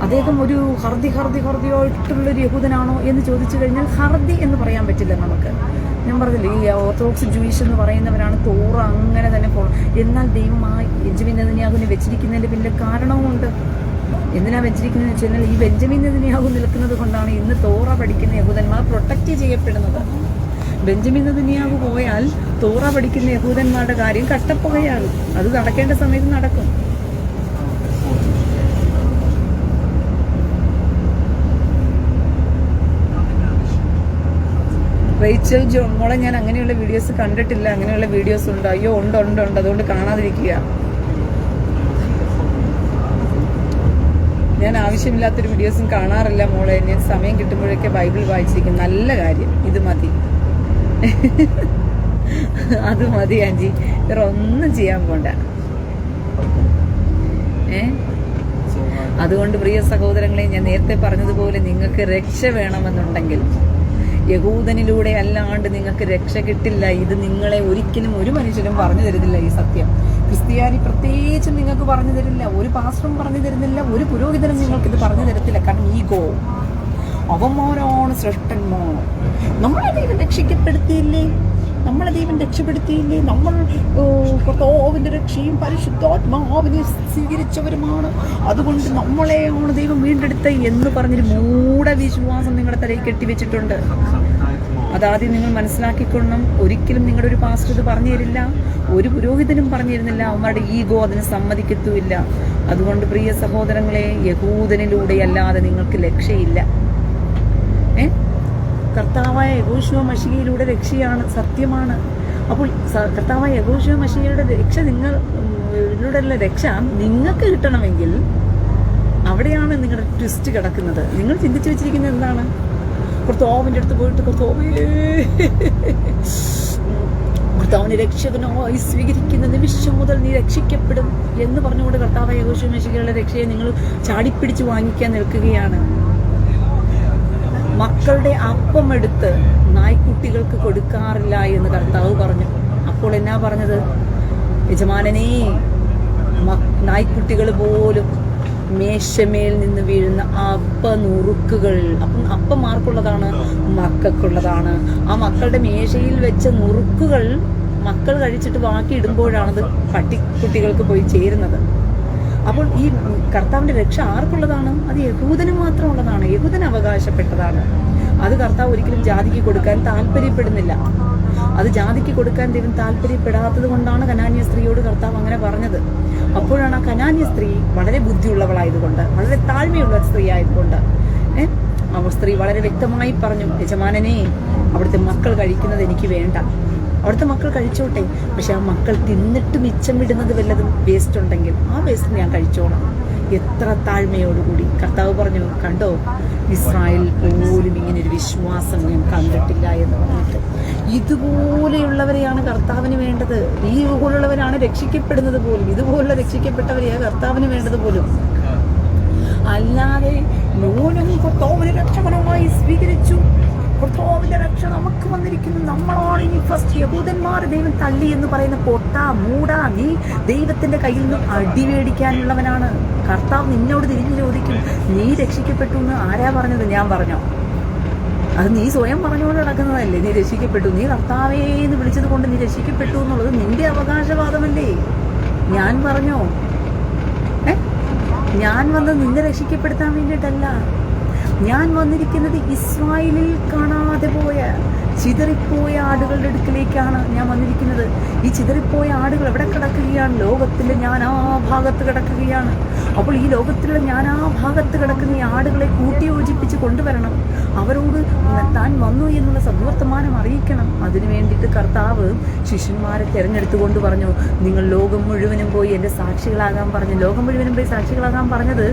അദ്ദേഹം ഒരു ഹർദിയായിട്ടുള്ളൊരു യഹൂദനാണോ എന്ന് ചോദിച്ചു കഴിഞ്ഞാൽ ഹർദി എന്ന് പറയാൻ പറ്റില്ല നമുക്ക്. ഞാൻ പറഞ്ഞില്ലേ, ഈ ഓർത്തഡോക്സ് ജൂയിഷ് എന്ന് പറയുന്നവരാണ് തോറ അങ്ങനെ തന്നെ എന്നാൽ ദൈവമായി ബെഞ്ചമിൻ നെതന്യാഹുവിനെ വെച്ചിരിക്കുന്നതിൻ്റെ പിന്നെ കാരണവുമുണ്ട്. എന്തിനാ വെച്ചിരിക്കുന്നതെന്ന് വെച്ച് കഴിഞ്ഞാൽ ഈ ബെഞ്ചമിൻ നെതന്യാഹു നിൽക്കുന്നത് കൊണ്ടാണ് ഇന്ന് തോറ പഠിക്കുന്ന യഹൂദന്മാർ പ്രൊട്ടക്റ്റ് ചെയ്യപ്പെടുന്നത്. ബെഞ്ചമിൻ നെതന്യാഹു പോയാൽ തോറ പഠിക്കുന്ന യഹൂദന്മാരുടെ കാര്യം കട്ടപ്പുകയാകും. അത് നടക്കേണ്ട സമയത്ത് നടക്കും. റേച്ചൽ ജോൺ, മോളെ ഞാൻ അങ്ങനെയുള്ള വീഡിയോസ് കണ്ടിട്ടില്ല. അങ്ങനെയുള്ള വീഡിയോസ് ഉണ്ടോ? അയ്യോ ഉണ്ട്, അതുകൊണ്ട് കാണാതിരിക്കുക. ഞാൻ ആവശ്യമില്ലാത്തൊരു വീഡിയോസും കാണാറില്ല മോളെ. ഞാൻ സമയം കിട്ടുമ്പോഴൊക്കെ ബൈബിൾ വായിച്ചിരിക്കും. നല്ല കാര്യം, ഇത് മതി. അത് മതി ആൻറ്റി, വേറെ ഒന്നും ചെയ്യാൻ പോണ്ട. അതുകൊണ്ട് പ്രിയ സഹോദരങ്ങളെ, ഞാൻ നേരത്തെ പറഞ്ഞതുപോലെ നിങ്ങൾക്ക് രക്ഷ വേണമെന്നുണ്ടെങ്കിൽ യഹൂദനിലൂടെ അല്ലാണ്ട് നിങ്ങൾക്ക് രക്ഷ കിട്ടില്ല. ഇത് നിങ്ങളെ ഒരിക്കലും ഒരു മനുഷ്യനും പറഞ്ഞു തരുന്നില്ല ഈ സത്യം. ക്രിസ്ത്യാനി പ്രത്യേകിച്ചും നിങ്ങൾക്ക് പറഞ്ഞു തരില്ല, ഒരു പാസ്റ്ററും പറഞ്ഞു തരുന്നില്ല, ഒരു പുരോഹിതനും നിങ്ങൾക്കിത് പറഞ്ഞു തരത്തില്ല. കാരണം ഈഗോ, അവന്മാരാണ് ശ്രേഷ്ഠന്മാർ. നമ്മളെ ദൈവം രക്ഷിക്കപ്പെടുത്തിയില്ലേ, നമ്മളെ ദൈവം രക്ഷപ്പെടുത്തിയില്ലേ, നമ്മൾ കർത്താവിന്റെ രക്ഷയും പരിശുദ്ധാത്മാവിനെ സ്വീകരിച്ചവരുമാണ്, അതുകൊണ്ട് നമ്മളെയാണ് ദൈവം വീണ്ടെടുത്ത എന്ന് പറഞ്ഞൊരു മൂഢവിശ്വാസം നിങ്ങളുടെ തലയിൽ കെട്ടിവെച്ചിട്ടുണ്ട്. അതാദ്യം നിങ്ങൾ മനസ്സിലാക്കിക്കൊള്ളണം. ഒരിക്കലും നിങ്ങളുടെ ഒരു പാസ്റ്റർ ഇത് പറഞ്ഞു തരില്ല, ഒരു പുരോഹിതനും പറഞ്ഞു തരുന്നില്ല. അവന്മാരുടെ ഈഗോ അതിന് സമ്മതിക്കത്തുമില്ല. അതുകൊണ്ട് പ്രിയ സഹോദരങ്ങളെ, യഹൂദനിലൂടെ അല്ലാതെ നിങ്ങൾക്ക് രക്ഷയില്ല. കർത്താവായ യഹോശുവ മശിഹയിലൂടെ രക്ഷയാണ്, സത്യമാണ്. അപ്പോൾ കർത്താവായ യഹോശുവ മശിഹയുടെ രക്ഷ, നിങ്ങളിലൂടെയുള്ള രക്ഷ നിങ്ങൾക്ക് കിട്ടണമെങ്കിൽ അവിടെയാണ് നിങ്ങളുടെ ട്വിസ്റ്റ് കിടക്കുന്നത്. നിങ്ങൾ ചിന്തിച്ചു വെച്ചിരിക്കുന്നത് എന്താണ്? കർത്താവിൻ്റെ അടുത്ത് പോയിട്ട് കർത്താവിനെ രക്ഷകനായി സ്വീകരിക്കുന്ന നിമിഷം മുതൽ നീ രക്ഷിക്കപ്പെടും എന്ന് പറഞ്ഞുകൊണ്ട് കർത്താവായ യഹോശുവ മശിഹയുടെ രക്ഷയെ നിങ്ങൾ ചാടിപ്പിടിച്ച് വാങ്ങിക്കാൻ നിൽക്കുകയാണ്. മക്കളുടെ അപ്പം എടുത്ത് നായ്ക്കുട്ടികൾക്ക് കൊടുക്കാറില്ല എന്ന് കർത്താവ് പറഞ്ഞു. അപ്പോൾ എന്നാ പറഞ്ഞത്? യജമാനനേ, നായ്ക്കുട്ടികൾ പോലും മേശമേൽ നിന്ന് വീഴുന്ന നുറുക്കുകൾ, അപ്പം ആർക്കുള്ളതാണ്? മക്കൾക്കുള്ളതാണ്. ആ മക്കളുടെ മേശയിൽ വെച്ച നുറുക്കുകൾ മക്കൾ കഴിച്ചിട്ട് ബാക്കി ഇടുമ്പോഴാണത് പട്ടിക്കുട്ടികൾക്ക് പോയി ചേരുന്നത്. അപ്പോൾ ഈ കർത്താവിന്റെ രക്ഷ ആർക്കുള്ളതാണ്? അത് യഹൂദന് മാത്രമുള്ളതാണ്, യഹൂദന് അവകാശപ്പെട്ടതാണ്. അത് കർത്താവ് ഒരിക്കലും ജാതിക്ക് കൊടുക്കാൻ താല്പര്യപ്പെടുന്നില്ല. അത് ജാതിക്ക് കൊടുക്കാൻ ദൈവം താല്പര്യപ്പെടാത്തത് കൊണ്ടാണ് കനാന്യ സ്ത്രീയോട് കർത്താവ് അങ്ങനെ പറഞ്ഞത്. അപ്പോഴാണ് ആ കനാന്യ സ്ത്രീ വളരെ ബുദ്ധിയുള്ളവളായതുകൊണ്ട്, വളരെ താഴ്മയുള്ള സ്ത്രീ ആയതുകൊണ്ട് ആ സ്ത്രീ വളരെ വ്യക്തമായി പറഞ്ഞു, യജമാനനെ, അവിടുത്തെ മക്കൾ കഴിക്കുന്നത് എനിക്ക് വേണ്ട. അവിടുത്തെ മക്കൾ കഴിച്ചോട്ടെ, പക്ഷെ ആ മക്കൾ തിന്നിട്ട് മിച്ചം വിടുന്നത് വല്ലതും വേസ്റ്റ് ഉണ്ടെങ്കിൽ ആ വേസ്റ്റ് ഞാൻ കഴിച്ചോളാം. എത്ര താഴ്മയോടുകൂടി കർത്താവ് പറഞ്ഞു. കണ്ടോ, ഇസ്രായേൽ പോലും ഇങ്ങനൊരു വിശ്വാസം ഞാൻ കണ്ടിട്ടില്ല എന്ന് പറഞ്ഞിട്ട്. ഇതുപോലെയുള്ളവരെയാണ് കർത്താവിന് വേണ്ടത്. ഇതുപോലുള്ളവരാണ് രക്ഷിക്കപ്പെടുന്നത് പോലും. ഇതുപോലുള്ള രക്ഷിക്കപ്പെട്ടവരെയാണ് കർത്താവിന് വേണ്ടത് പോലും. അല്ലാതെ മോനും കർത്താവിനെ രക്ഷകനായി സ്വീകരിച്ചു, കർത്താവിന്റെ രക്ഷ നമുക്ക് വന്നിരിക്കുന്നു, നമ്മളാണ് ഇനി ഫസ്റ്റ്, യഹൂദന്മാരെ ദൈവം തള്ളി എന്ന് പറയുന്ന മൂടാ, നീ ദൈവത്തിന്റെ കയ്യിൽ നിന്ന് അടിവേടിക്കാനുള്ളവനാണ്. കർത്താവ് നിന്നോട് തിരിഞ്ഞു ചോദിക്കും, നീ രക്ഷിക്കപ്പെട്ടു എന്ന് ആരാ പറഞ്ഞത്? ഞാൻ പറഞ്ഞോ? അത് നീ സ്വയം പറഞ്ഞുകൊണ്ട് നടക്കുന്നതല്ലേ. നീ രക്ഷിക്കപ്പെട്ടു, നീ കർത്താവേന്ന് വിളിച്ചത് കൊണ്ട് നീ രക്ഷിക്കപ്പെട്ടു എന്നുള്ളത് നിന്റെ അവകാശവാദമല്ലേ? ഞാൻ പറഞ്ഞോ? ഞാൻ വന്നത് നിന്നെ രക്ഷിക്കപ്പെടുത്താൻ വേണ്ടിയിട്ടല്ല. ഞാൻ വന്നിരിക്കുന്നത് ഇസ്രായേലിൽ കാണാതെ പോയ ചിതറിപ്പോയ ആടുകളുടെ അടുക്കിലേക്കാണ് ഞാൻ വന്നിരിക്കുന്നത്. ഈ ചിതറിപ്പോയ ആടുകൾ എവിടെ കിടക്കുകയാണ്? ലോകത്തിലെ ഞാൻ ആ ഭാഗത്ത് കിടക്കുകയാണ്. അപ്പോൾ ഈ ലോകത്തിലുള്ള ഞാൻ ആ ഭാഗത്ത് കിടക്കുന്ന ഈ ആടുകളെ കൂട്ടിയോജിപ്പിച്ച് കൊണ്ടുവരണം. അവരോട് താൻ വന്നു എന്നുള്ള സദ്വർത്തമാനം അറിയിക്കണം. അതിനു വേണ്ടിയിട്ട് കർത്താവ് ശിഷ്യന്മാരെ തിരഞ്ഞെടുത്തുകൊണ്ട് പറഞ്ഞു, നിങ്ങൾ ലോകം മുഴുവനും പോയി എൻ്റെ സാക്ഷികളാകാൻ പറഞ്ഞു. ലോകം മുഴുവനും പോയി സാക്ഷികളാകാൻ പറഞ്ഞത്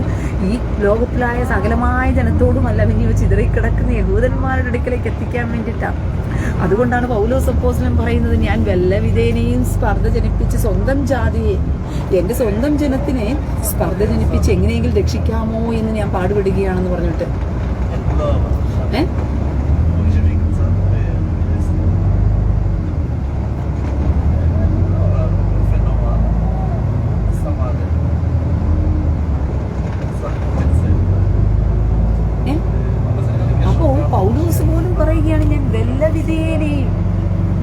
ഈ ലോകത്തിലായ സകലമായ ജനത്തോടുമല്ല, പിന്നെ ചിതറിക്കിടക്കുന്ന യഹൂദന്മാരുടെ അടുക്കലേക്ക് എത്തിക്കാൻ വേണ്ടിയിട്ടാണ്. അതുകൊണ്ടാണ് പൗലോസ് അപ്പോസ്തലൻ പറയുന്നത്, ഞാൻ വല്ല വിധേനയും സ്പർദ്ധ ജനിപ്പിച്ച് സ്വന്തം ജാതിയെ, എൻ്റെ സ്വന്തം ജനത്തിനെ സ്പർദ്ധ ജനിപ്പിച്ച് എങ്ങനെയെങ്കിലും രക്ഷിക്കാമോ എന്ന് ഞാൻ പാടുപെടുകയാണെന്ന് പറഞ്ഞിട്ട്. അപ്പോൾ പൗലോസ് പോലും പറയുകയാണ്, ഞാൻ വല്ല വിധേനയും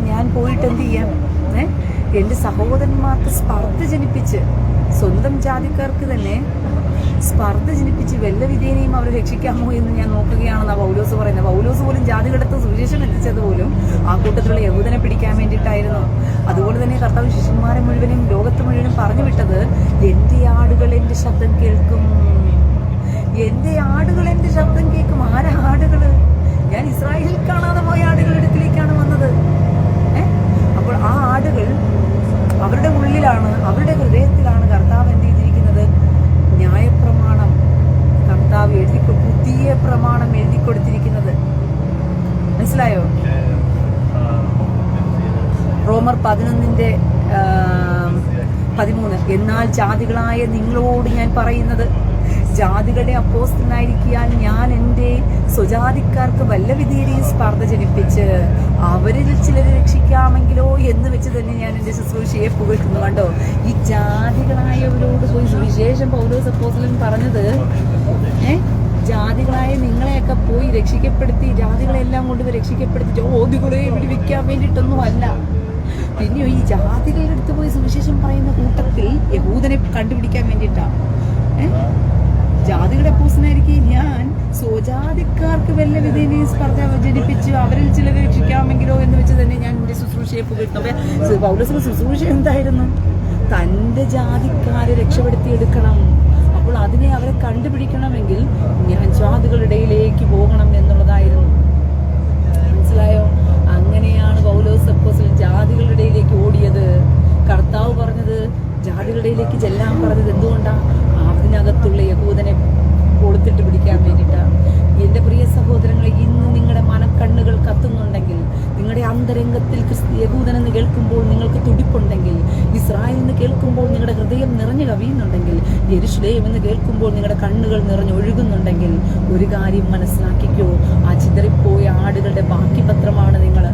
ഞാൻ പോയിട്ട് എന്ത് ചെയ്യാം? എൻ്റെ സഹോദരന്മാർക്ക് സ്പർദ്ധ ജനിപ്പിച്ച്, സ്വന്തം ജാതിക്കാർക്ക് തന്നെ സ്പർദ്ധ ജനിപ്പിച്ച് വല്ല വിധേനയും അവരെ രക്ഷിക്കാമോ എന്ന് ഞാൻ നോക്കുകയാണെന്നാണ് പൗലോസ് പറയുന്നത്. പൗലോസ് പോലും ജാതികളടുത്ത് സുവിശേഷം എത്തിച്ചത് പോലും ആ കൂട്ടത്തിലുള്ള യഹൂദനെ പിടിക്കാൻ വേണ്ടിയിട്ടായിരുന്നു. അതുപോലെ തന്നെ കർത്താവ് ശിഷ്യന്മാരെ മുഴുവനും ലോകത്ത് മുഴുവനും പറഞ്ഞു വിട്ടത്, എൻ്റെ ആടുകൾ എൻ്റെ ശബ്ദം കേൾക്കും, എൻ്റെ ആടുകൾ എൻ്റെ ശബ്ദം കേൾക്കും. ആരാ ആടുകൾ? ഞാൻ ഇസ്രായേലിൽ കാണാതെ പോയ ആടുകളുടെ അടുക്കിലേക്കാണ് വന്നത്. അപ്പോൾ ആ ആടുകൾ അവരുടെ ഉള്ളിലാണ്, അവരുടെ ഹൃദയത്തിലാണ് കർത്താവ് എന്ത് ചെയ്തിരിക്കുന്നത്? ന്യായപ്രമാണം റോമർ 11:13. എന്നാൽ ജാതികളായ നിങ്ങളോട് ഞാൻ പറയുന്നത്, ജാതികളുടെ അപ്പോസ്തലനായിരിക്കാൻ ഞാൻ എൻ്റെ സ്വജാതിക്കാർക്ക് വല്ല വിധേയരെയും സ്പർദ്ധ ജനിപ്പിച്ച് അവരിൽ ചിലരെ രക്ഷിക്കാമെങ്കിലോ എന്ന് വെച്ച് തന്നെ ഞാൻ എൻ്റെ ശുശ്രൂഷയെ പുകഴ്ത്തുന്നു. കണ്ടോ, ഈ ജാതികളായവരോട് പോയി സുവിശേഷം പൗലോസ് അപ്പോസ്തലൻ പറഞ്ഞത്, ജാതികളായ നിങ്ങളെയൊക്കെ പോയി രക്ഷിക്കപ്പെടുത്തി, ജാതികളെല്ലാം കൊണ്ടുപോയി രക്ഷിക്കപ്പെടുത്തി ജാതികളെ വിടുവിക്കാൻ വേണ്ടിയിട്ടൊന്നും അല്ല. പിന്നെയോ ഈ ജാതികളുടെ അടുത്ത് പോയി സുവിശേഷം പറയുന്ന കൂട്ടത്തിൽ യഹൂദനെ കണ്ടുപിടിക്കാൻ വേണ്ടിയിട്ടാണ്. ജാതികളുടെ അപ്പോസ്തലനായിരിക്കും ഞാൻ സ്വജാതിക്കാർക്ക് വല്ല വിധേയനെയും സ്പർദ്ധ ജനിപ്പിച്ച് അവരിൽ ചിലരെ രക്ഷിക്കാമെങ്കിലോ എന്ന് വെച്ച് തന്നെ ഞാൻ എൻ്റെ ശുശ്രൂഷയെ പുകഴ്ത്തുന്നു. പൗലോസിന്റെ ശുശ്രൂഷ എന്തായിരുന്നു? തൻ്റെ ജാതിക്കാരെ രക്ഷപ്പെടുത്തിയെടുക്കണം. അപ്പോൾ അതിനെ അവരെ കണ്ടുപിടിക്കണമെങ്കിൽ ഞാൻ ജാതികളുടെ ഇടയിലേക്ക് പോകണം എന്നുള്ളതായിരുന്നു. മനസ്സിലായോ? അങ്ങനെയാണ് പൗലോസ് അപ്പോസ്തലൻ ജാതികളുടെ ഇടയിലേക്ക് ഓടിയത്. കർത്താവ് പറഞ്ഞത് ജാതികളുടെ ഇടയിലേക്ക് ചെല്ലാൻ പറഞ്ഞത് എന്തുകൊണ്ടാണ്? അതിനകത്തുള്ള യഹൂദനെ കൊടുത്തിട്ട് പിടിക്കാൻ വേണ്ടിയിട്ടാണ്. എൻ്റെ പ്രിയ സഹോദരങ്ങളെ, ഇന്ന് നിങ്ങളുടെ മനക്കണ്ണുകൾ കത്തുന്നുണ്ടെങ്കിൽ, നിങ്ങളുടെ അന്തരംഗത്തിൽ യഹൂദനെന്ന് കേൾക്കുമ്പോൾ നിങ്ങൾക്ക് തുടിപ്പുണ്ടെങ്കിൽ, ഇസ്രായേൽ എന്ന് കേൾക്കുമ്പോൾ നിങ്ങളുടെ ഹൃദയം നിറഞ്ഞു കവിയുന്നുണ്ടെങ്കിൽ, യെരുശലേം എന്ന് കേൾക്കുമ്പോൾ നിങ്ങളുടെ കണ്ണുകൾ നിറഞ്ഞൊഴുകുന്നുണ്ടെങ്കിൽ, ഒരു കാര്യം മനസ്സിലാക്കിക്കോ, ആ ചിതറിപ്പോയ ആടുകളുടെ ബാക്കി പത്രമാണ് നിങ്ങൾ.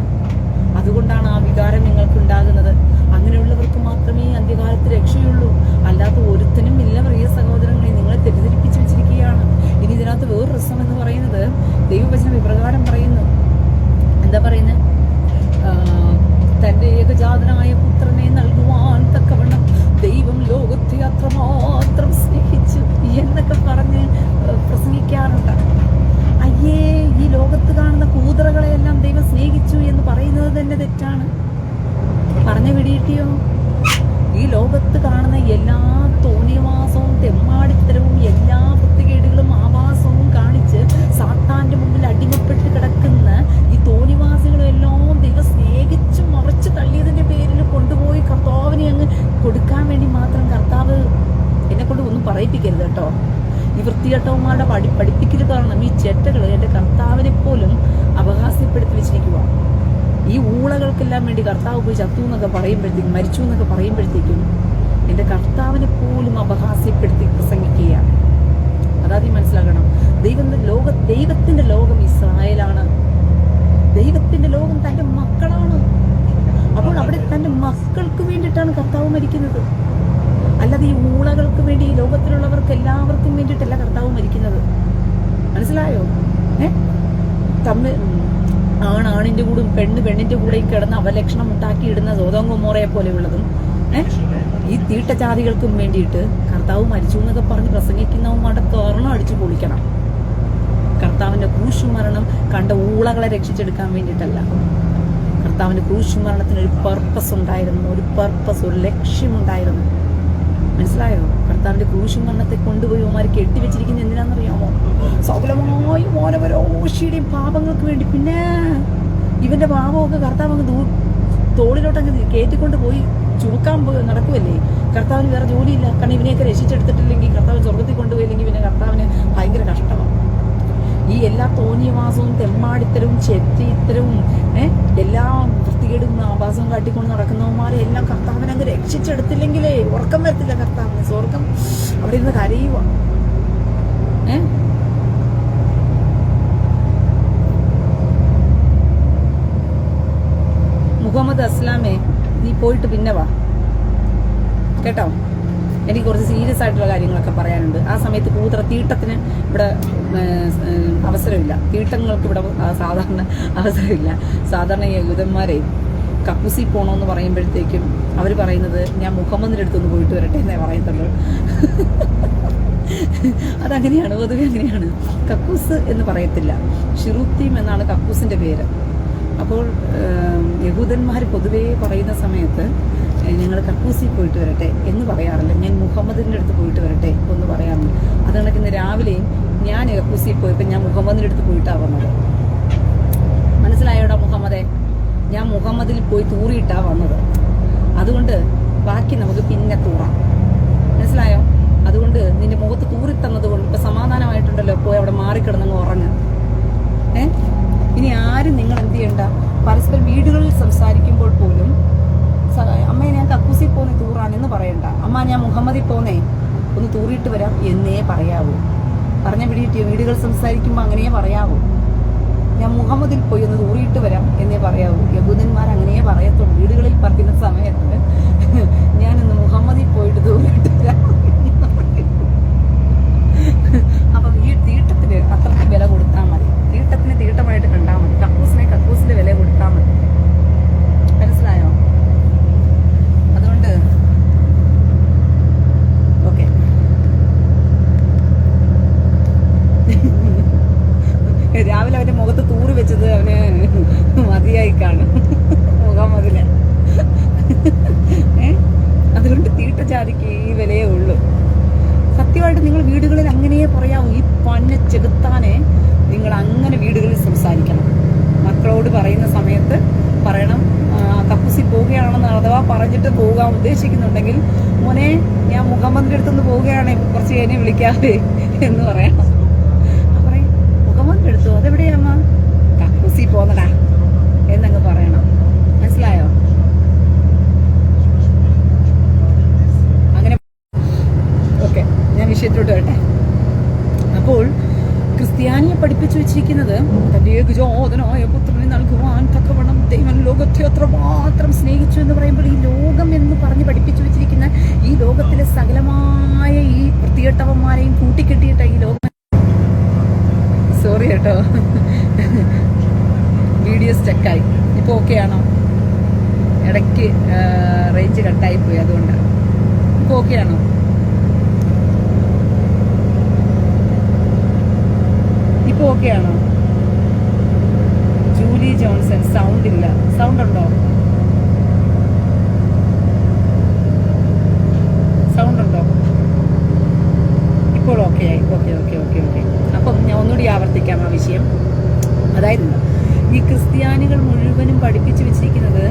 അതുകൊണ്ടാണ് ആ വികാരം നിങ്ങൾക്കുണ്ടാകുന്നത്. അങ്ങനെയുള്ളവർക്ക് മാത്രമേ അന്ത്യകാലത്ത് രക്ഷയുള്ളൂ. അല്ലാത്ത ഒരുത്തനും ഇല്ല. പ്രിയ സഹോദരങ്ങളെ, നിങ്ങളെ തെറ്റിദ്ധരിപ്പിച്ചു വെച്ചിരിക്കുകയാണ്. ഇനി ഇതിനകത്ത് വേറൊരു രസം എന്ന് പറയുന്നത്, ദൈവവചനം ഇപ്രകാരം പറയുന്നു. എന്താ പറയുന്നത്? തന്റെ ഏകജാതനായ പുത്രനെ നൽകുവാൻ തക്കവണ്ണം ദൈവം ലോകത്തെ അത്രമാത്രം സ്നേഹിച്ചു എന്നൊക്കെ പറഞ്ഞ് പ്രസംഗിക്കാറുണ്ട്. അയ്യേ, ഈ ലോകത്ത് കാണുന്ന കൂതറകളെയെല്ലാം ദൈവം സ്നേഹിച്ചു എന്ന് പറയുന്നത് തന്നെ തെറ്റാണ്. പറഞ്ഞു പിടികിട്ടിയോ? ഈ ലോകത്ത് കാണുന്ന എല്ലാ തോന്നിയവാസവും തെമ്മാടിത്തരവും എല്ലാ വൃത്തികേടുകളും ആവാസവും കാണിച്ച് സാത്താന്റെ മുമ്പിൽ അടിമപ്പെട്ട് കിടക്കുന്ന ഈ തോന്നിവാസികളെല്ലാം ദൈവം സ്നേഹിച്ച് മറിച്ച് തള്ളിയതിന്റെ പേരിൽ കൊണ്ടുപോയി കർത്താവിനെ അങ്ങ് കൊടുക്കാൻ വേണ്ടി മാത്രം കർത്താവ് എന്നെ കൊണ്ട് ഒന്നും പറയിപ്പിക്കരുത് കേട്ടോ. ഈ വൃത്തികെട്ടവന്മാരുടെ പഠിപ്പിക്കൽ കാരണം ഈ ചെറ്റകൾ എൻ്റെ കർത്താവിനെ പോലും അപഹാസ്യപ്പെടുത്തി വെച്ചിരിക്കുക. ഈ ഊളകൾക്കെല്ലാം വേണ്ടി കർത്താവ് പോയി ചത്തു എന്നൊക്കെ പറയുമ്പോഴത്തേക്കും, മരിച്ചു എന്നൊക്കെ പറയുമ്പോഴത്തേക്കും എൻ്റെ കർത്താവിനെ പോലും അപഹാസ്യപ്പെടുത്തി പ്രസംഗിക്കുകയാണ്. അതാദ്യം മനസ്സിലാക്കണം. ദൈവത്തിന്റെ ലോകം ഇസ്രായേലാണ്. ദൈവത്തിന്റെ ലോകം തൻ്റെ മക്കളാണ്. അപ്പോൾ അവിടെ തൻ്റെ മക്കൾക്ക് വേണ്ടിയിട്ടാണ് കർത്താവ് മരിക്കുന്നത്. അല്ലാതെ ഈ ഊളകൾക്ക് വേണ്ടി, ഈ ലോകത്തിലുള്ളവർക്ക് എല്ലാവർക്കും വേണ്ടിയിട്ടല്ല കർത്താവ് മരിക്കുന്നത്. മനസ്സിലായോ? ആണിന്റെ കൂടെയും പെണ്ണിന്റെ കൂടെയും കിടന്ന് അവലക്ഷണം ഉണ്ടാക്കിയിടുന്ന സോദോം ഗൊമോറയെ പോലെയുള്ളതും ഈ തീട്ടജാതികൾക്കും വേണ്ടിയിട്ട് കർത്താവ് മരിച്ചു എന്നൊക്കെ പറഞ്ഞ് പ്രസംഗിക്കുന്നവന്മാരുടെ തോരണം അടിച്ചു പൊളിക്കണം. കർത്താവിന്റെ ക്രൂശുമരണം കണ്ട ഊളകളെ രക്ഷിച്ചെടുക്കാൻ വേണ്ടിയിട്ടല്ല. കർത്താവിന്റെ ക്രൂശുമരണത്തിന് ഒരു പർപ്പസ് ഉണ്ടായിരുന്നു, ഒരു ലക്ഷ്യമുണ്ടായിരുന്നു. മനസ്സിലായോ? കർത്താവിന്റെ ക്രൂശുമരണത്തെ കൊണ്ടുപോയി അവന്മാർ കെട്ടിവെച്ചിരിക്കുന്നത് എന്തിനാണെന്നറിയാമോ? സകലമായ മോനവരോഷിയുടെയും പാപങ്ങൾക്ക് വേണ്ടി. പിന്നെ ഇവന്റെ പാപമൊക്കെ കർത്താവ് അങ്ങ് തോളിലോട്ടങ്ങ് കയറ്റിക്കൊണ്ട് പോയി ചുമക്കാൻ നടക്കുമല്ലേ. കർത്താവിന് വേറെ ജോലിയില്ല. കാരണം ഇവനെയൊക്കെ രക്ഷിച്ചെടുത്തിട്ടില്ലെങ്കിൽ, കർത്താവ് സ്വർഗത്തിൽ കൊണ്ടുപോയില്ലെങ്കിൽ പിന്നെ കർത്താവിന് ഭയങ്കര കഷ്ടമാണ്. ഈ എല്ലാ തോന്നിയവാസവും തെമ്മാടിത്തരവും ചെറ്റിത്തരവും എല്ലാം വൃത്തികേടും ആഭാസവും കാട്ടിക്കൊണ്ട് നടക്കുന്നവന്മാരെ എല്ലാം കർത്താവിനെ അങ്ങ് രക്ഷിച്ചെടുത്തില്ലെങ്കിലേ ഉറക്കം വരത്തില്ല കർത്താവിന്. സ്വർഗം അവിടെ ഇരുന്ന് കരയുക. മുഹമ്മദ് അസ്ലാമേ, നീ പോയിട്ട് പിന്നെ വാ കേട്ടോ. എനിക്ക് കുറച്ച് സീരിയസ് ആയിട്ടുള്ള കാര്യങ്ങളൊക്കെ പറയാനുണ്ട്. ആ സമയത്ത് തീട്ടത്തിന് ഇവിടെ അവസരമില്ല. തീട്ടങ്ങൾക്ക് ഇവിടെ സാധാരണ അവസരമില്ല. സാധാരണ യഹൂദന്മാരെ കക്കൂസി പോകണമെന്ന് പറയുമ്പോഴത്തേക്കും അവർ പറയുന്നത്, ഞാൻ മുഹമ്മദിൻ്റെ അടുത്തൊന്ന് പോയിട്ട് വരട്ടെ എന്നേ പറയത്തുള്ളൂ. അതങ്ങനെയാണ്, പൊതുവെ അങ്ങനെയാണ്. കക്കൂസ് എന്ന് പറയത്തില്ല, ഷിറുത്തീം എന്നാണ് കക്കൂസിൻ്റെ പേര്. അപ്പോൾ യഹൂദന്മാർ പൊതുവേ പറയുന്ന സമയത്ത് ഞങ്ങൾ കക്കൂസിൽ പോയിട്ട് വരട്ടെ എന്ന് പറയാറില്ല. ഞാൻ മുഹമ്മദിൻ്റെ അടുത്ത് പോയിട്ട് വരട്ടെ എന്ന് പറയാറുണ്ട്. അത് കണക്കിന്ന് രാവിലെയും ഞാൻ കക്കൂസിൽ പോയപ്പോൾ ഞാൻ മുഹമ്മദിൻ്റെ അടുത്ത് പോയിട്ടാണ് വന്നത്. മനസ്സിലായോടാ മുഹമ്മദേ? ഞാൻ മുഹമ്മദിൽ പോയി തൂറിയിട്ടാണ് വന്നത്. അതുകൊണ്ട് ബാക്കി നമുക്ക് പിന്നെ തൂറാം. മനസ്സിലായോ? അതുകൊണ്ട് നിന്റെ മുഖത്ത് തൂറിത്തന്നത് കൊണ്ട് ഇപ്പം സമാധാനമായിട്ടുണ്ടല്ലോ. പോയി അവിടെ മാറിക്കിടന്നങ്ങ് ഉറങ്ങ്. ഇനി ആരും നിങ്ങൾ എന്ത് ചെയ്യണ്ട, പരസ്പരം വീടുകളിൽ സംസാരിക്കുമ്പോൾ പോലും പോന്നേ, ഒന്ന് തൂറിയിട്ട് വരാം എന്നേ പറയാവൂ. പറഞ്ഞ വീടുകൾ സംസാരിക്കുമ്പോൾ അങ്ങനെയേ പറയാവൂ. ഞാൻ മുഹമ്മദിൽ പോയി ഒന്ന് തൂറിയിട്ട് വരാം എന്നേ പറയാവൂ. യഹൂദന്മാർ അങ്ങനെയേ പറയത്തുള്ളൂ. വീടുകളിൽ പറയുന്ന സമയത്ത് ഞാനിന്ന് മുഹമ്മദിൽ പോയിട്ട് തൂറിയിട്ട് വരാം. അപ്പം ഈ തീട്ടത്തിന് അത്രയ്ക്ക് വില കൊടുത്താൽ മതി. തീട്ടത്തിന് തീട്ടമായിട്ട് കണ്ടാൽ മതി. കക്കൂസിനെ കക്കൂസിന്റെ വില കൊടുത്താൽ മതി. മനസ്സിലായോ? അതുകൊണ്ട് ഓക്കെ. രാവിലെ അവന്റെ മുഖത്ത് തൂറി വെച്ചത് അവന് മതിയായി കാണും മുഖമതില്. അതുകൊണ്ട് തീട്ടജാതിക്ക് ഈ വിലയേ ഉള്ളൂ. സത്യമായിട്ട് നിങ്ങൾ വീടുകളിൽ അങ്ങനെയേ പറയാവൂ. ഈ പന്ന ചെകുത്താനെ നിങ്ങൾ അങ്ങനെ വീടുകളിൽ സംസാരിക്കണം. മക്കളോട് പറയുന്ന സമയത്ത് പറയണം, കക്കൂസിൽ പോവുകയാണെന്ന് അഥവാ പറഞ്ഞിട്ട് പോകാൻ ഉദ്ദേശിക്കുന്നുണ്ടെങ്കിൽ, മോനെ ഞാൻ മുഹമ്മദിന്റെ അടുത്തുനിന്ന് പോവുകയാണെ കുറച്ച് എന്നെ വിളിക്കാതെ എന്ന് പറയണം. പറയും മുഹമ്മദിന്റെ അടുത്തു, അതെവിടെയാമ്മ? കക്കൂസിൽ പോന്നടാ എന്നങ്ങ് പറയണം. മനസ്സിലായോ? അങ്ങനെ ഓക്കെ, ഞാൻ വിഷയത്തിലോട്ട് വരട്ടെ. അപ്പോൾ ക്രിസ്ത്യാനിയെ പഠിപ്പിച്ചു വെച്ചിരിക്കുന്നത് തന്റെ ഏകജാതനായ പുത്രനെ നൽകുവാൻ തക്കവണ്ണം ദൈവം ലോകത്തെ അത്രമാത്രം സ്നേഹിച്ചു എന്ന് പറയുമ്പോൾ, ഈ ലോകം എന്ന് പറഞ്ഞ് പഠിപ്പിച്ചു വെച്ചിരിക്കുന്ന ഈ ലോകത്തിലെ സകലമായ ഈ വൃത്തികെട്ടവന്മാരെയും കൂട്ടിക്കെട്ടിയിട്ട് ഈ ലോകം, സോറി കേട്ടോ, വീഡിയോ സ്റ്റക്കായി. ഇപ്പോൾ ഓക്കെ ആണോ? ഇടയ്ക്ക് റേഞ്ച് കട്ടായി പോയി, അതുകൊണ്ടാണ്. ഇപ്പോൾ ഓക്കെ ആണോ? ഇപ്പോൾ ഓക്കെ ആണോ? ജൂലി ജോൺസൺ, സൗണ്ട് ഇല്ല. സൗണ്ട് ഉണ്ടോ? സൗണ്ട് ഉണ്ടോ? ഇപ്പോൾ ഓക്കെ ആയി. Okay okay okay okay. അപ്പം ഞാൻ ഒന്നുകൂടി ആവർത്തിക്കാം ആ വിഷയം. അതായത് ഈ ക്രിസ്ത്യാനികൾ മുഴുവനും പഠിപ്പിച്ചു വെച്ചിരിക്കുന്നത്